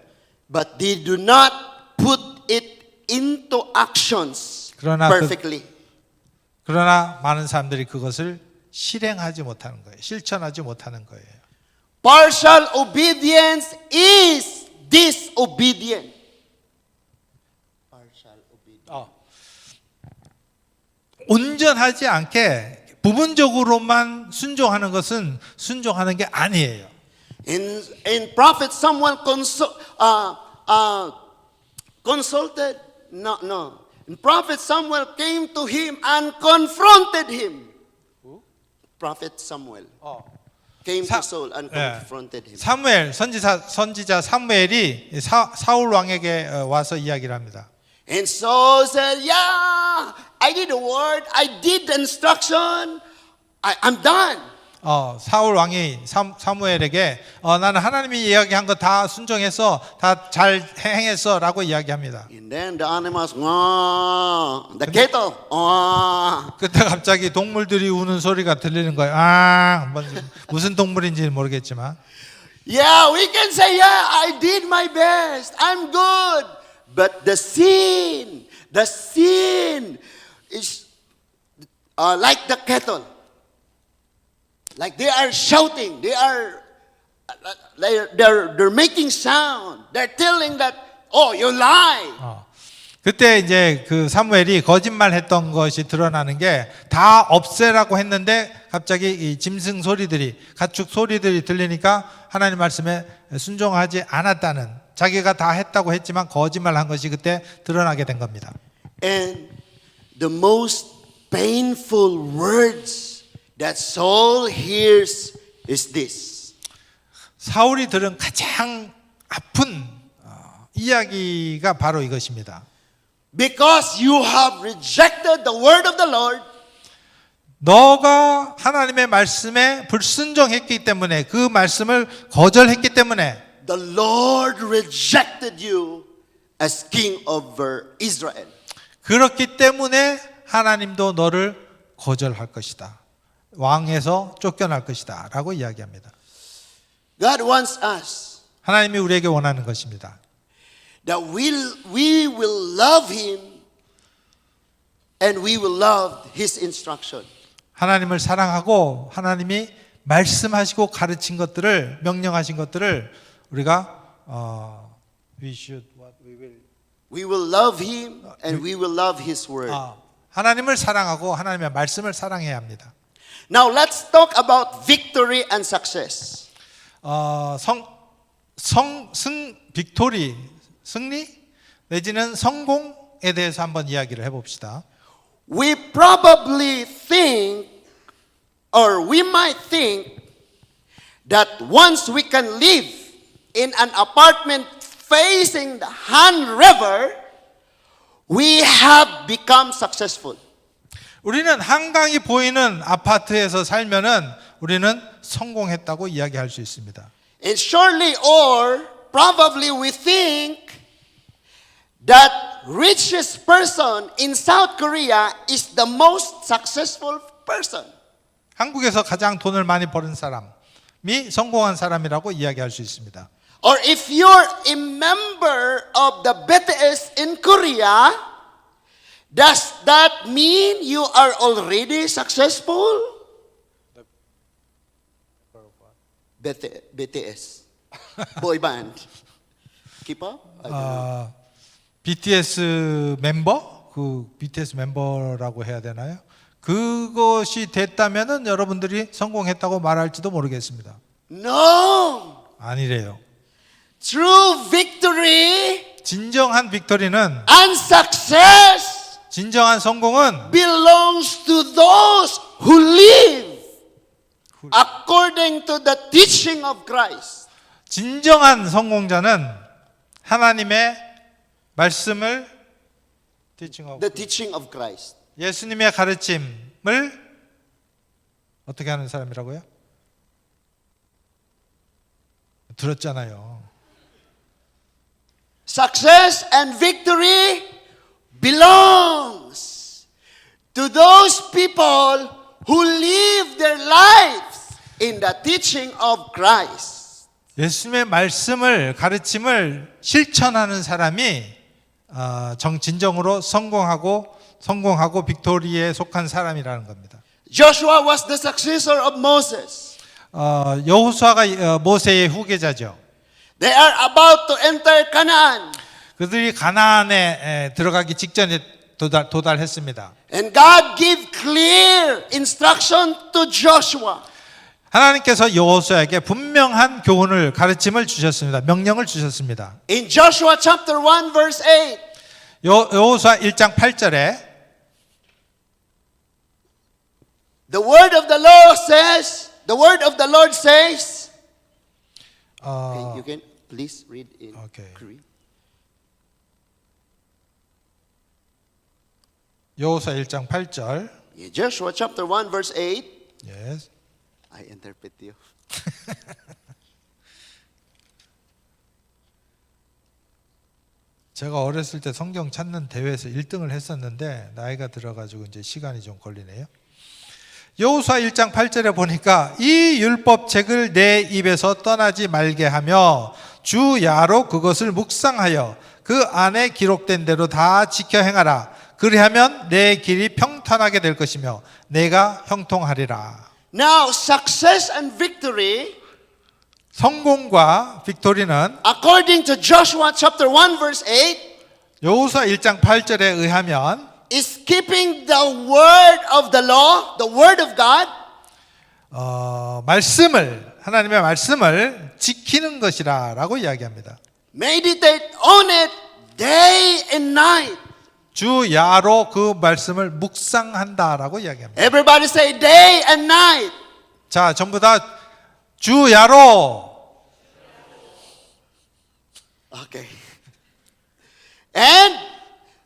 But they do not put it into actions perfectly. 그러나 많은 사람들이 그것을 실행하지 못하는 거예요. 실천하지 못하는 거예요. Partial obedience is disobedient. Partial obedience. 온전하지 않게 부분적으로만 순종하는 것은 순종하는 게 아니에요. In Prophet Samuel consulted, no. And Prophet Samuel came to him and confronted him. Who? Prophet Samuel came to Saul and confronted him. 사무엘 선지자 사무엘이 사울 왕에게 와서 이야기를 합니다. And Saul said, "Yeah, I did the word. I did the instruction. I'm done." 사울 왕이 사무엘에게 나는 하나님이 이야기한 거 다 순종해서 다 잘 행했어라고 이야기합니다. And then the animals, the cattle, 그때 갑자기 동물들이 우는 소리가 들리는 거예요. 무슨 동물인지는 모르겠지만. Yeah, we can say, yeah, I did my best. I'm good. But the sin is like the cattle. Like they are shouting, they're making sound. They're telling that, oh, you lie. 그때 이제 그 사무엘이 거짓말했던 것이 드러나는 게 다 없애라고 했는데 갑자기 이 짐승 소리들이 가축 소리들이 들리니까 하나님 말씀에 순종하지 않았다는, 자기가 다 했다고 했지만 거짓말한 것이 그때 드러나게 된 겁니다. And the most painful words that Saul hears is this. 사울이 들은 가장 아픈 이야기가 바로 이것입니다. Because you have rejected the word of the Lord, 너가 하나님의 말씀에 불순종했기 때문에, 그 말씀을 거절했기 때문에 the Lord rejected you as king over Israel. 그렇기 때문에 하나님도 너를 거절할 것이다. 왕에서 쫓겨날 것이다 라고 이야기합니다. God wants us 하나님이 우리에게 원하는 것입니다. that we will love Him and we will love His instruction. 하나님을 사랑하고 하나님이 말씀하시고 가르친 것들을, 명령하신 것들을 우리가 We will love Him and we will love His word. 하나님을 사랑하고 하나님의 말씀을 사랑해야 합니다. Now let's talk about victory and success. 빅토리, 승리 내지는 성공에 대해서 한번 이야기를 해봅시다. We probably think, or we might think, that once we can live in an apartment facing the Han River, we have become successful. 우리는 한강이 보이는 아파트에서 살면은 우리는 성공했다고 이야기할 수 있습니다. And surely or probably we think that richest person in South Korea is the most successful person. 한국에서 가장 돈을 많이 버는 사람이 성공한 사람이라고 이야기할 수 있습니다. Or if you're a member of the BTS in Korea, does that mean you are already successful? BTS, boy band. Keep up? I don't know. BTS 멤버? 그 BTS 멤버라고 해야 되나요? 그것이 됐다면은 여러분들이 성공했다고 말할지도 모르겠습니다. No! 아니래요. True victory 진정한 빅토리는 and success 진정한 성공은 belongs to those who live according to the teaching of Christ. 진정한 성공자는 하나님의 말씀을 The teaching of Christ. 예수님의 가르침을 어떻게 하는 사람이라고요? 들었잖아요. Success and victory belongs to those people who live their lives in the teaching of Christ. 예수님의 말씀을 가르침을 실천하는 사람이 진정으로 성공하고 빅토리에 속한 사람이라는 겁니다. Joshua was the successor of Moses. 여호수아가 모세의 후계자죠. They are about to enter Canaan. 그들이 가나안에 들어가기 직전에 도달했습니다. And God gave clear instruction to Joshua. 하나님께서 여호수아에게 분명한 교훈을 가르침을 주셨습니다. 명령을 주셨습니다. In Joshua chapter 1 verse 8. 여호수아 1장 8절에 The word of the Lord says, okay, you can please read in Okay. Korean. 여호수아 1장 8절. Yeah, Joshua chapter 1 verse 8. Yes. I interpret you. 제가 어렸을 때 성경 찾는 대회에서 1등을 했었는데 나이가 들어가지고 이제 시간이 좀 걸리네요. 여호수아 1장 8절에 보니까 이 율법책을 내 입에서 떠나지 말게 하며 주 야로 그것을 묵상하여 그 안에 기록된 대로 다 지켜 행하라. 그리하면 내 길이 평탄하게 될 것이며 내가 형통하리라. Now, success and victory, 성공과 빅토리는 according to Joshua chapter 1 verse 8, 여호수아 1장 8절에 의하면 is keeping the word of the law, the word of God, 하나님의 말씀을 지키는 것이라고 이야기합니다. meditate on it day and night. 주 야로 그 말씀을 묵상한다라고 이야기합니다. Everybody say day and night. 자, 전부 다 주 야로. Okay. And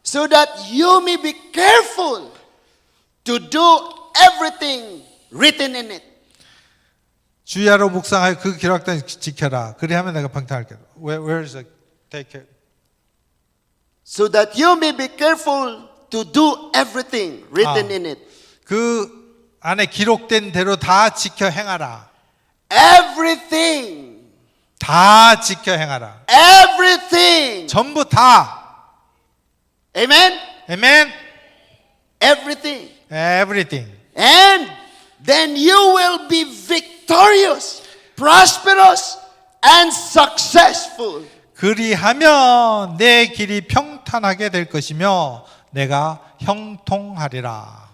so that you may be careful to do everything written in it. 주 야로 묵상하여 그 기록된 지켜라. 그리하면 내가 평탄할게. Where is it? Take it. So that you may be careful to do everything written in it. 그 안에 기록된 대로 다 지켜 행하라. Everything. 다 지켜 행하라. Everything. 전부 다. Amen? Amen. Everything. Everything. And then you will be victorious, prosperous, and successful. 그리하면 내 길이 평탄하게 될 것이며 내가 형통하리라.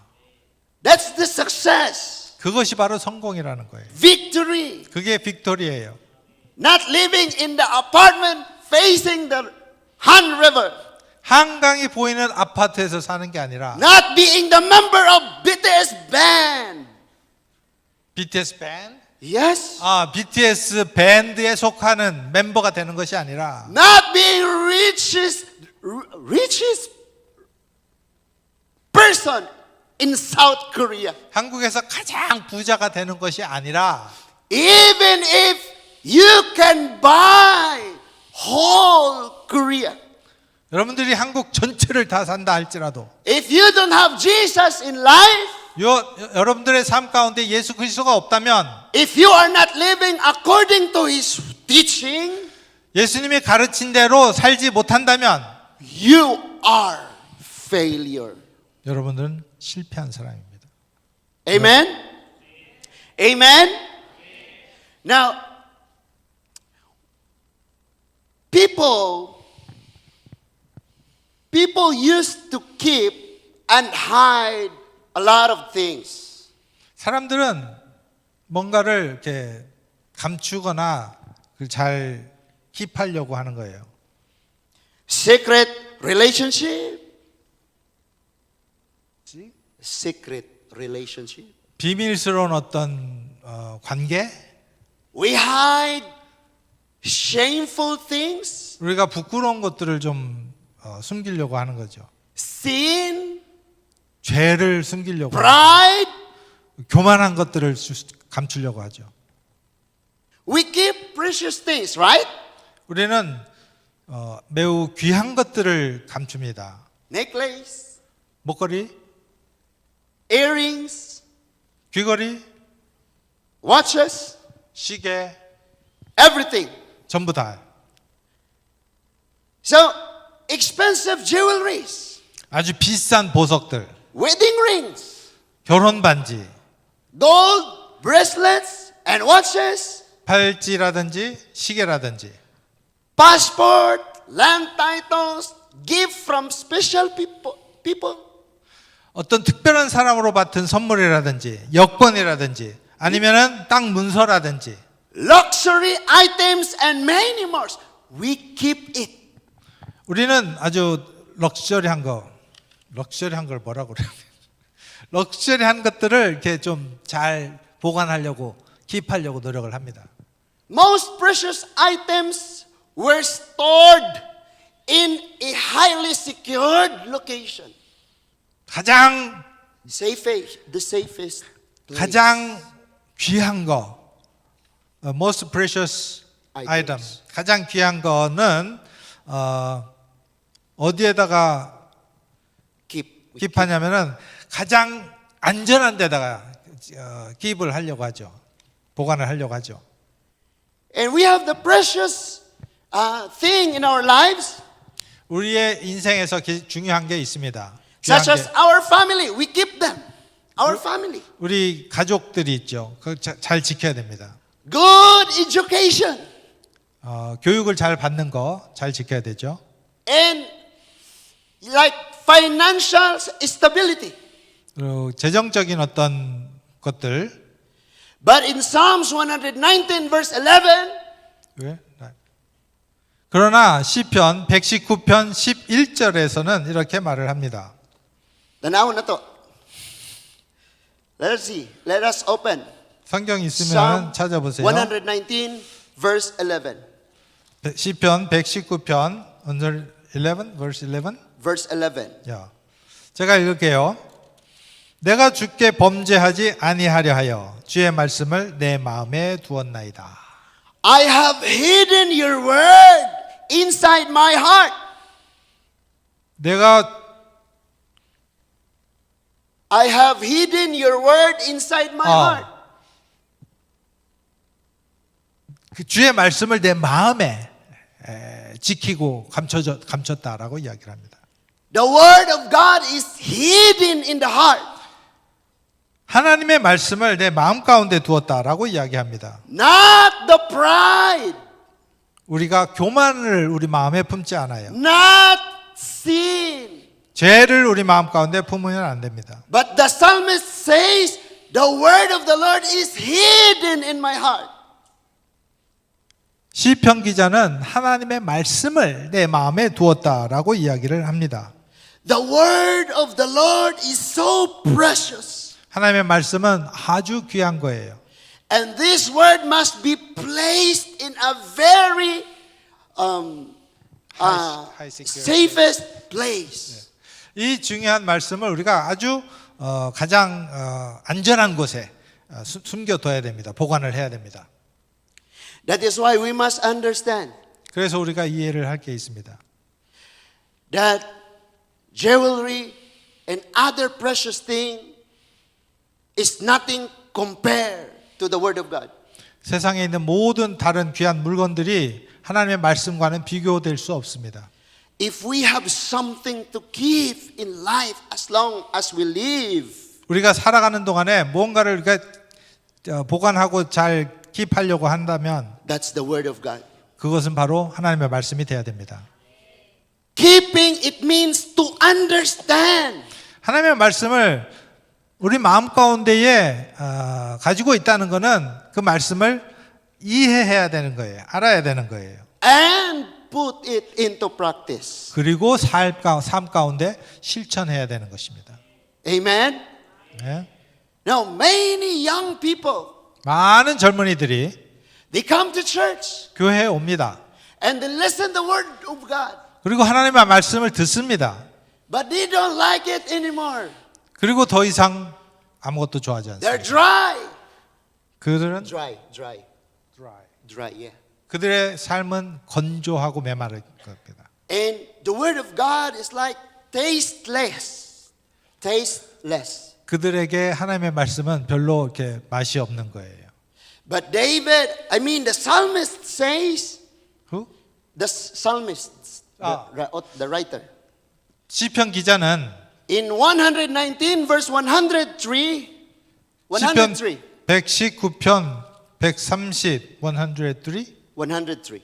That's the success. 그것이 바로 성공이라는 거예요. Victory. 그게 빅토리예요. Not living in the apartment facing the Han River. 한강이 보이는 아파트에서 사는 게 아니라 Not being the member of BTS band. BTS 밴드? Yes. BTS 밴드에 속하는 멤버가 되는 것이 아니라 Not being richest person in South Korea. 한국에서 가장 부자가 되는 것이 아니라 Even if you can buy whole Korea. 여러분들이 한국 전체를 다 산다 할지라도 If you don't have Jesus in life, 여러분들의 삶 가운데 예수 그리스도가 없다면 if you are not living according to His teaching, 예수님이 가르친 대로 살지 못한다면 you are failure. 여러분들은 실패한 사람입니다. Amen? Amen? Now, people used to keep and hide a lot of things. 사람들은 뭔가를 이렇게 감추거나 잘 킵하려고 하는 거예요. Secret relationship. Secret relationship. 비밀스러운 어떤 관계, We hide shameful things, 우리가 부끄러운 것들을 좀 숨기려고 하는 거죠. sin, 죄를 숨기려고, pride. 교만한 것들을 감추려고 하죠. We keep precious things, right? 우리는 매우 귀한 것들을 감춥니다. Necklace, 목걸이, earrings, 귀걸이, watches, 시계, everything. 전부 다. So, expensive jewelries, 아주 비싼 보석들, wedding rings, 결혼 반지, gold bracelets and watches, 팔찌라든지 시계라든지, passport, land titles, gift from special people. 어떤 특별한 사람으로 받은 선물이라든지 여권이라든지 아니면은 땅 문서라든지 Luxury items and many more. We keep it. 우리는 아주 럭셔리한 걸 뭐라고 그래요? 럭셔리한 것들을 이렇게 좀 잘 보관하려고 킵하려고 노력을 합니다. Most precious items were stored in a highly secured location. 가장 The safest place. 가장 귀한 거, most precious item, 가장 귀한 거는 어디에다가 킵하냐면은 가장 안전한 데다가 킵을 하려고 하죠. 보관을 하려고 하죠. And we have the precious thing in our lives, 우리의 인생에서 중요한 게 있습니다. such 귀한 as 게. our family. We keep them. Our family. 우리 가족들이 있죠. 그걸 잘 지켜야 됩니다. Good education. 교육을 잘 받는 거 잘 지켜야 되죠. And like financial stability. 그리고 재정적인 어떤 것들. But in Psalms 119 verse 11, 왜? 그러나 시편 119편 11절에서는 이렇게 말을 합니다. tanaw na to. Let us see. Let us open. 성경 Psalm 있으면 찾아보세요. 119 verse 11. 시편 119편 11 verse 11. Verse 11. 야. 제가 읽을게요. 내가 주께 범죄하지 아니하려 하여 주의 말씀을 내 마음에 두었나이다. I have hidden your word inside my heart. I have hidden your word inside my heart. 그 주의 말씀을 내 마음에 지키고 감췄다라고 이야기를 합니다. The word of God is hidden in the heart. 하나님의 말씀을 내 마음 가운데 두었다라고 이야기합니다. Not the pride. 우리가 교만을 우리 마음에 품지 않아요. Not sin. 죄를 우리 마음 가운데 품으면 안 됩니다. But the psalmist says, the word of the Lord is hidden in my heart. 시편 기자는 하나님의 말씀을 내 마음에 두었다라고 이야기를 합니다. The word of the Lord is so precious. 하나님의 말씀은 아주 귀한 거예요. And this word must be placed in a very high security. safest place. 이 중요한 말씀을 우리가 아주 가장 안전한 곳에 숨겨둬야 됩니다. 보관을 해야 됩니다. That is why we must understand 그래서 우리가 이해를 할 게 있습니다. that jewelry and other precious thing is nothing compared to the word of God. 세상에 있는 모든 다른 귀한 물건들이 하나님의 말씀과는 비교될 수 없습니다. If we have something to give in life as long as we live, 우리가 살아가는 동안에 뭔가를 보관하고 잘 킵하려고 한다면 that's the word of God. 그것은 바로 하나님의 말씀이 돼야 됩니다. Keeping it means to understand. 하나님의 말씀을 우리 마음 가운데에 가지고 있다는 것은 그 말씀을 이해해야 되는 거예요. 알아야 되는 거예요. And put it into practice. 그리고 삶 가운데 실천해야 되는 것입니다. Amen. 네. Now, many young people, 많은 젊은이들이 they come to church 교회에 옵니다. and they listen the word of God, 그리고 하나님의 말씀을 듣습니다. but they don't like it anymore. 그리고 더 이상 아무것도 좋아하지 They're 않습니다. dry. 그들은 Dry, yeah. 그들의 삶은 건조하고 메마른 겁니다. And the word of God is like tasteless. 그들에게 하나님의 말씀은 별로 이렇게 맛이 없는 거예요. But the psalmist says, Who? the psalmist, the writer, 시편 기자는 in 119 verse 103, 시편 103, 119편 130, 103, 103.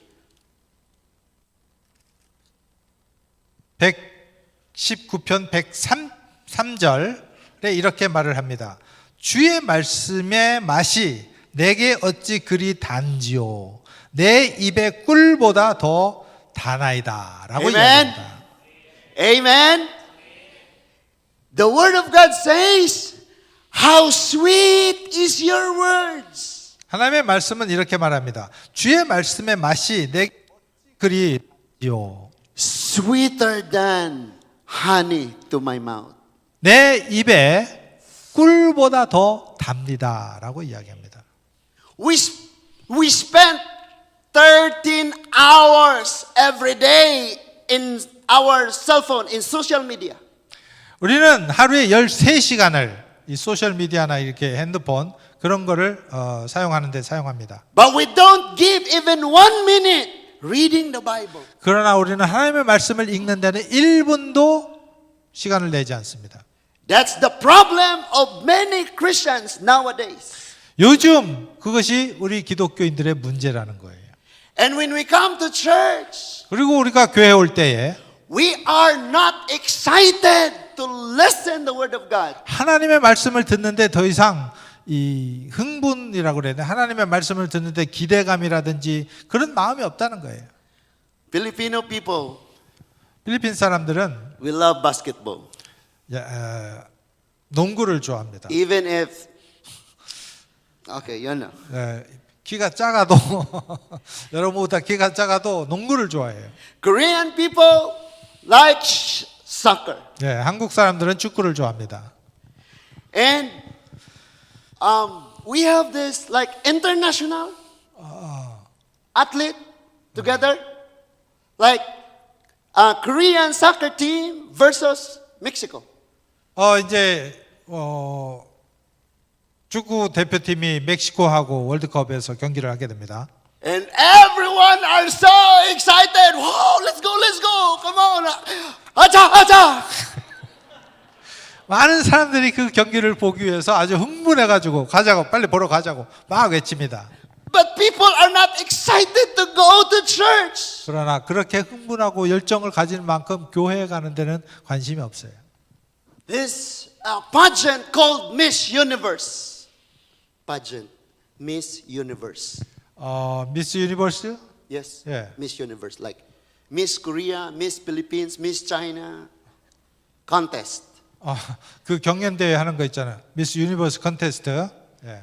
119편 103절에 이렇게 말을 합니다. 주의 말씀의 맛이 내게 어찌 그리 단지요 내 입의 꿀보다 더 다나이다 라고 Amen. 이야기합니다. Amen. The word of God says, how sweet is your words. 하나님의 말씀은 이렇게 말합니다. 주의 말씀의 맛이 내게 어찌 그리 단지요 Sweeter than honey to my mouth. 내 입에 꿀보다 더 답니다 라고 이야기합니다. We spend 13 hours every day in our cell phone, in social media. 우리는 하루에 13시간을 이 소셜미디어나 이렇게 핸드폰 그런 거를 사용하는 데 사용합니다. But we don't give even 1 minute reading the Bible. 그러나 우리는 하나님의 말씀을 읽는 데는 1분도 시간을 내지 않습니다. That's the problem of many Christians nowadays. 요즘 그것이 우리 기독교인들의 문제라는 거예요. And when we come to church, 그리고 우리가 교회에 올 때에 we are not excited to listen the word of God. 하나님의 말씀을 듣는데 더 이상 이 흥분이라고 그래야 되나? 하나님의 말씀을 듣는데 기대감이라든지 그런 마음이 없다는 거예요. Filipino people, 필리핀 사람들은 we love basketball. 농구를 좋아합니다. Even if, okay, you know. 키가 작아도 여러분보다 키가 작아도 농구를 좋아해요. Korean people like soccer. 한국 사람들은 축구를 좋아합니다. And we have this like international athlete together, like Korean soccer team versus Mexico. 이제 축구 대표팀이 멕시코하고 월드컵에서 경기를 하게 됩니다. And everyone are so excited. Whoa, let's go. Come on. 아자. 많은 사람들이 그 경기를 보기 위해서 아주 흥분해가지고 가자고 빨리 보러 가자고 막 외칩니다. But people are not excited to go to church. 그러나 그렇게 흥분하고 열정을 가질 만큼 교회에 가는 데는 관심이 없어요. This pageant called Miss Universe. Miss Universe. 미스 유니버스? Yes. Yeah. Miss Universe, like Miss Korea, Miss Philippines, Miss China contest. 그 경연대회 하는 거 있잖아요. 미스 유니버스 컨테스트. 예.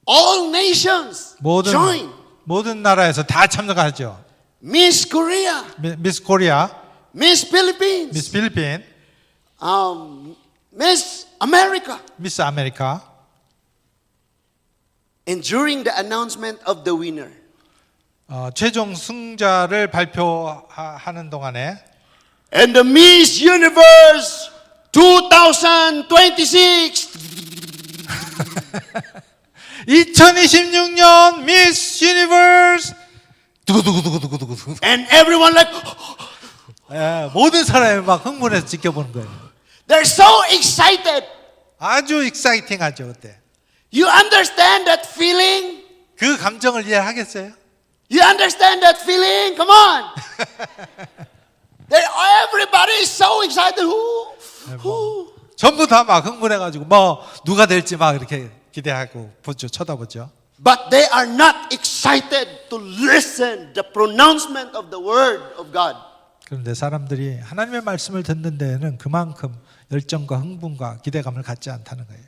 All nations join. 모든 나라에서 다 참가하죠. Miss Korea, 미스 코리아, Miss Philippines, 미스 필리핀, Miss America. 미스 아메리카. And during the announcement of the winner, 최종 승자를 발표하는 동안에 and the Miss Universe 2026 2026년 미스 유니버스 두구두구두구두구두구. and everyone like 예, 모든 사람이 막 흥분해서 지켜보는 거예요. they're so excited. 아주 익사이팅하죠 그때. You understand that feeling? 그 감정을 이해하겠어요? You understand that feeling? Come on. Everybody is so excited. Who? 전부 다 막 흥분해가지고 뭐 누가 될지 막 이렇게 기대하고 보죠, 쳐다보죠. But they are not excited to listen the pronouncement of the word of God. 그런데 사람들이 하나님의 말씀을 듣는 데에는 그만큼 열정과 흥분과 기대감을 갖지 않다는 거예요.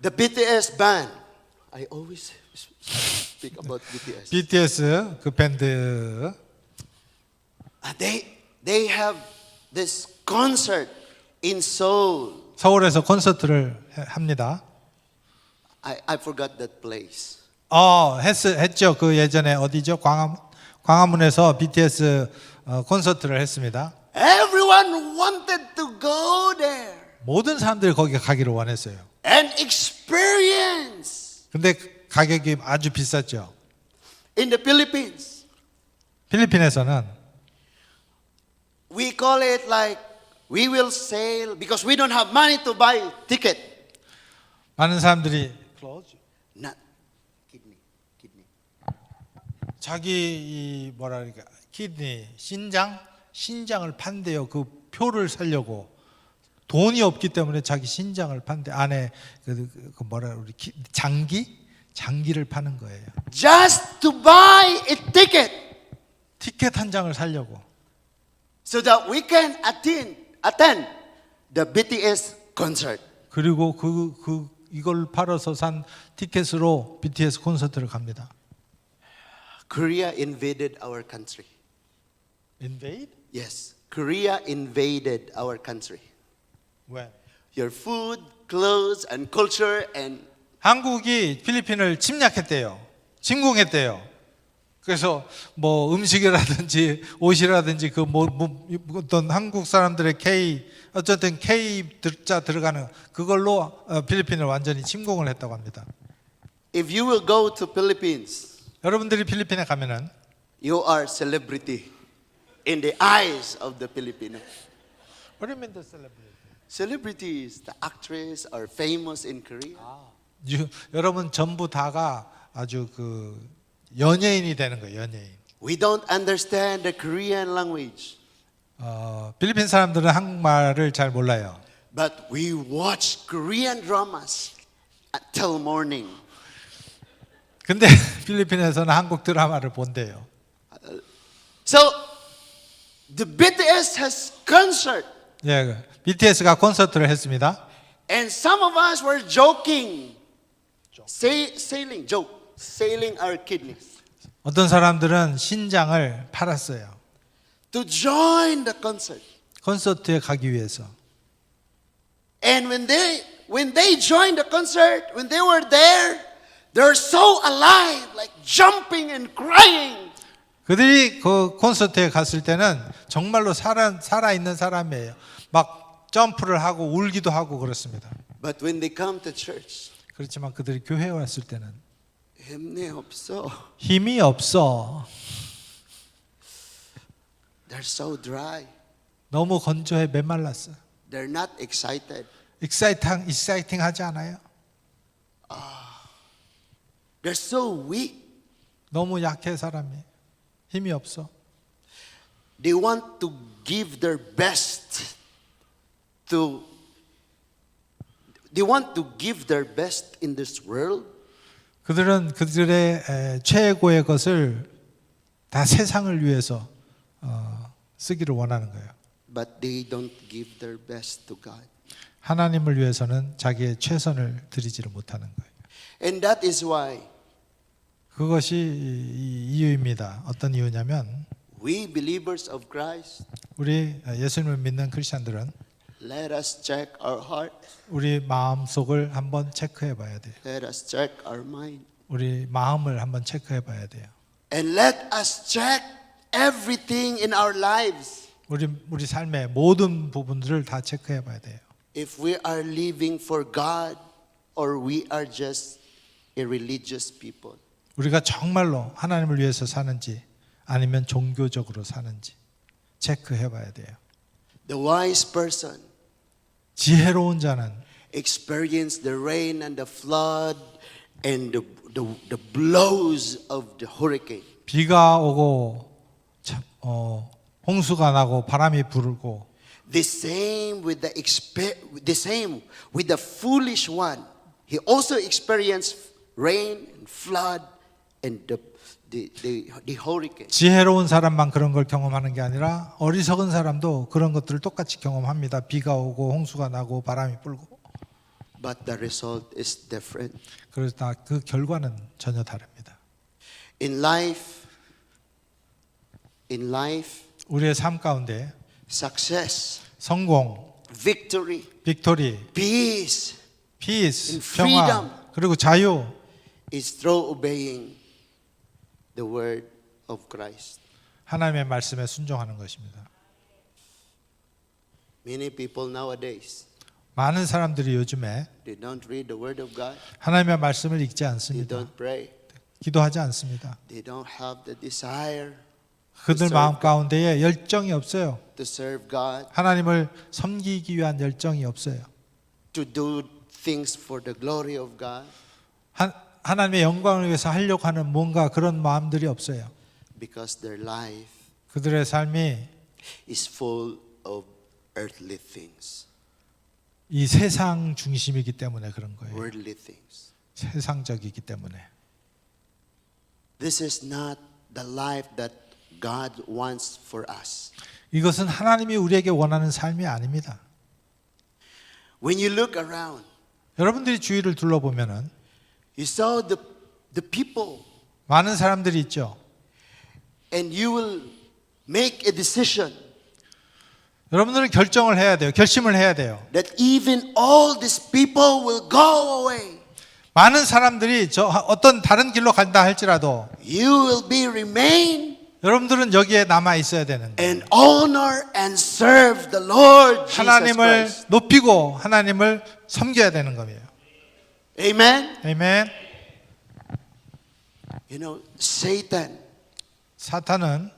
The BTS band. I always speak about BTS. BTS 그 밴드 They have this concert in Seoul. 서울에서 콘서트를 합니다. I forgot that place. 했죠. 그 예전에 어디죠? 광화문에서 BTS 콘서트를 했습니다. Everyone wanted to go there 모든 사람들이 거기 가기를 원했어요. and experience. 근데 가격이 아주 비쌌죠. In the Philippines, 필리핀에서는 we call it like we will sail because we don't have money to buy ticket. 많은 사람들이 Not kidney. 자기 이 뭐라 그러니까 키드니 신장을 판대요. 그 표를 사려고 돈이 없기 때문에 자기 신장을 판대. 안에 그 뭐라 우리 장기를 파는 거예요. Just to buy a ticket 티켓 한 장을 사려고. so that we can attend the BTS concert. 그리고 이걸 팔아서 산 티켓으로 BTS 콘서트를 갑니다. Korea invaded our country. Invade? Yes, Korea invaded our country. When? Your food, clothes, and culture and 한국이 필리핀을 침략했대요. 침공했대요. 그래서 뭐 음식이라든지 옷이라든지 그 어떤 한국 사람들의 어쨌든 K 자 들어가는 그걸로 필리핀을 완전히 침공을 했다고 합니다. if you will go to Philippines, 여러분들이 필리핀에 가면은 you are celebrity in the eyes of the Filipino. What do you mean the celebrity? Celebrities, the actress are famous in Korea. 여러분 전부 다가 아주 그 연예인이 되는 거예요. 연예인. We don't understand the Korean language, 필리핀 사람들은 한국말을 잘 몰라요. but we watch Korean dramas until morning. 근데 필리핀에서는 한국 드라마를 본대요. So the BTS has concert, 예, BTS가 콘서트를 했습니다. and some of us were joking, selling our kidneys 어떤 사람들은 신장을 팔았어요. to join the concert. 콘서트에 가기 위해서. And when they joined the concert, when they were there, they're so alive, like jumping and crying. 그들이 그 콘서트에 갔을 때는 정말로 살아있는 사람이에요. 막 점프를 하고 울기도 하고 그렇습니다. But when they come to church, 그렇지만 그들이 교회에 왔을 때는 힘이 없어. 힘이 없어. They're so dry. 너무 건조해 메말랐어. They're not excited. 익사이팅 하지 않아요? They're so weak. 너무 약해 사람이. 힘이 없어. They want to give their best they want to give their best in this world. 그들은 그들의 최고의 것을 다 세상을 위해서 쓰기를 원하는 거예요. but they don't give their best to God. 하나님을 위해서는 자기의 최선을 드리지를 못하는 거예요. And that is why 그것이 이유입니다. 어떤 이유냐면 we believers of Christ, 우리 예수님을 믿는 크리스천들은 let us check our heart, 우리 마음속을 한번 체크해 봐야 돼요. let us check our mind, 우리 마음을 한번 체크해 봐야 돼요. and let us check everything in our lives. 우리 삶의 모든 부분들을 다 체크해 봐야 돼요. If we are living for God or we are just a religious people. 우리가 정말로 하나님을 위해서 사는지 아니면 종교적으로 사는지 체크해 봐야 돼요. The wise person 지혜로운 자는 experienced the rain and the flood and the blows of the hurricane. 비가 오고 홍수가 나고 바람이 불고 The same with the foolish one. He also experienced rain and flood and the hurricane. 지혜로운 사람만 그런 걸 경험하는 게 아니라 어리석은 사람도 그런 것들을 똑같이 경험합니다. 비가 오고 홍수가 나고 바람이 불고. But the result is different. 그러나 그 결과는 전혀 다릅니다. In life, 우리의 삶 가운데 success, 성공, victory, 빅토리, peace 피스, and 평화, freedom 그리고 자유 is through obeying the word of Christ. 하나님의 말씀에 순종하는 것입니다. Many people nowadays, 많은 사람들이 요즘에 they don't read the word of God. 하나님의 말씀을 읽지 They 않습니다. don't pray. 기도하지 않습니다. They don't have the desire 그들 마음 가운데에 열정이 없어요. to serve God, 하나님을 섬기기 위한 열정이 없어요. to do things for the glory of God, 하나님의 영광을 위해서 하려고 하는 뭔가 그런 마음들이 없어요. because their life 그들의 삶이 is full of earthly things, 이 세상 중심이기 때문에 그런 거예요. worldly things. 세상적이기 때문에. This is not the life that God wants for us. 이것은 하나님이 우리에게 원하는 삶이 아닙니다. When you look around, 여러분들이 주위를 둘러보면은 you saw the people, 많은 사람들이 있죠. and you will make a decision 여러분들은 결정을 해야 돼요. 결심을 해야 돼요. that even all these people will go away. 많은 사람들이 어떤 다른 길로 간다 할지라도 You will be remain 여러분들은 여기에 남아 있어야 되는 거예요. and honor and serve the Lord Jesus 하나님을 Christ. 높이고 하나님을 섬겨야 되는 거예요. Amen. 아멘. You know, Satan, 사탄은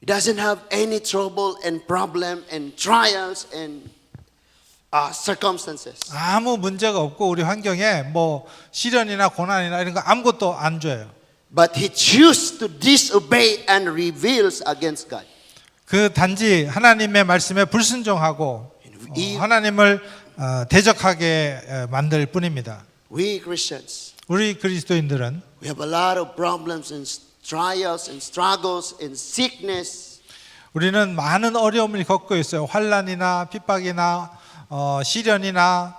he doesn't have any trouble and problem and trials and circumstances. 아무 문제가 없고 우리 환경에 뭐 시련이나 고난이나 이런 거 아무것도 안 줘요. But he chooses to disobey and rebels against God. 그 단지 하나님의 말씀에 불순종하고 하나님을 대적하게 만들 뿐입니다. We Christians, 우리 그리스도인들은 we have a lot of problems and trials and struggles and sickness. 우리는 많은 어려움을 겪고 있어요. 환난이나 핍박이나 시련이나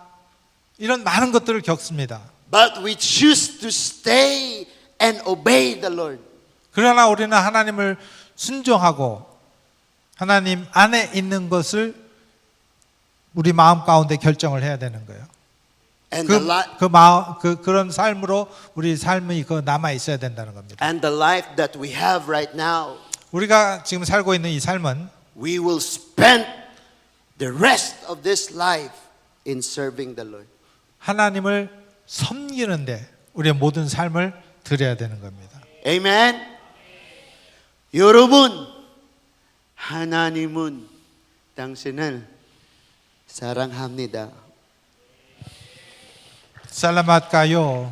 이런 많은 것들을 겪습니다. But we choose to stay and obey the Lord. 그러나 우리는 하나님을 순종하고 하나님 안에 있는 것을 우리 마음 가운데 결정을 해야 되는 거예요. And 그런 삶으로 우리 삶이 남아 있어야 된다는 겁니다. the life that we have right now, 우리가 지금 살고 있는 이 삶은 we will spend the rest of this life in serving the Lord. 하나님을 섬기는데 우리의 모든 삶을 드려야 되는 겁니다. Amen. 여러분, 하나님은 당신을 사랑합니다. Salamat kayo.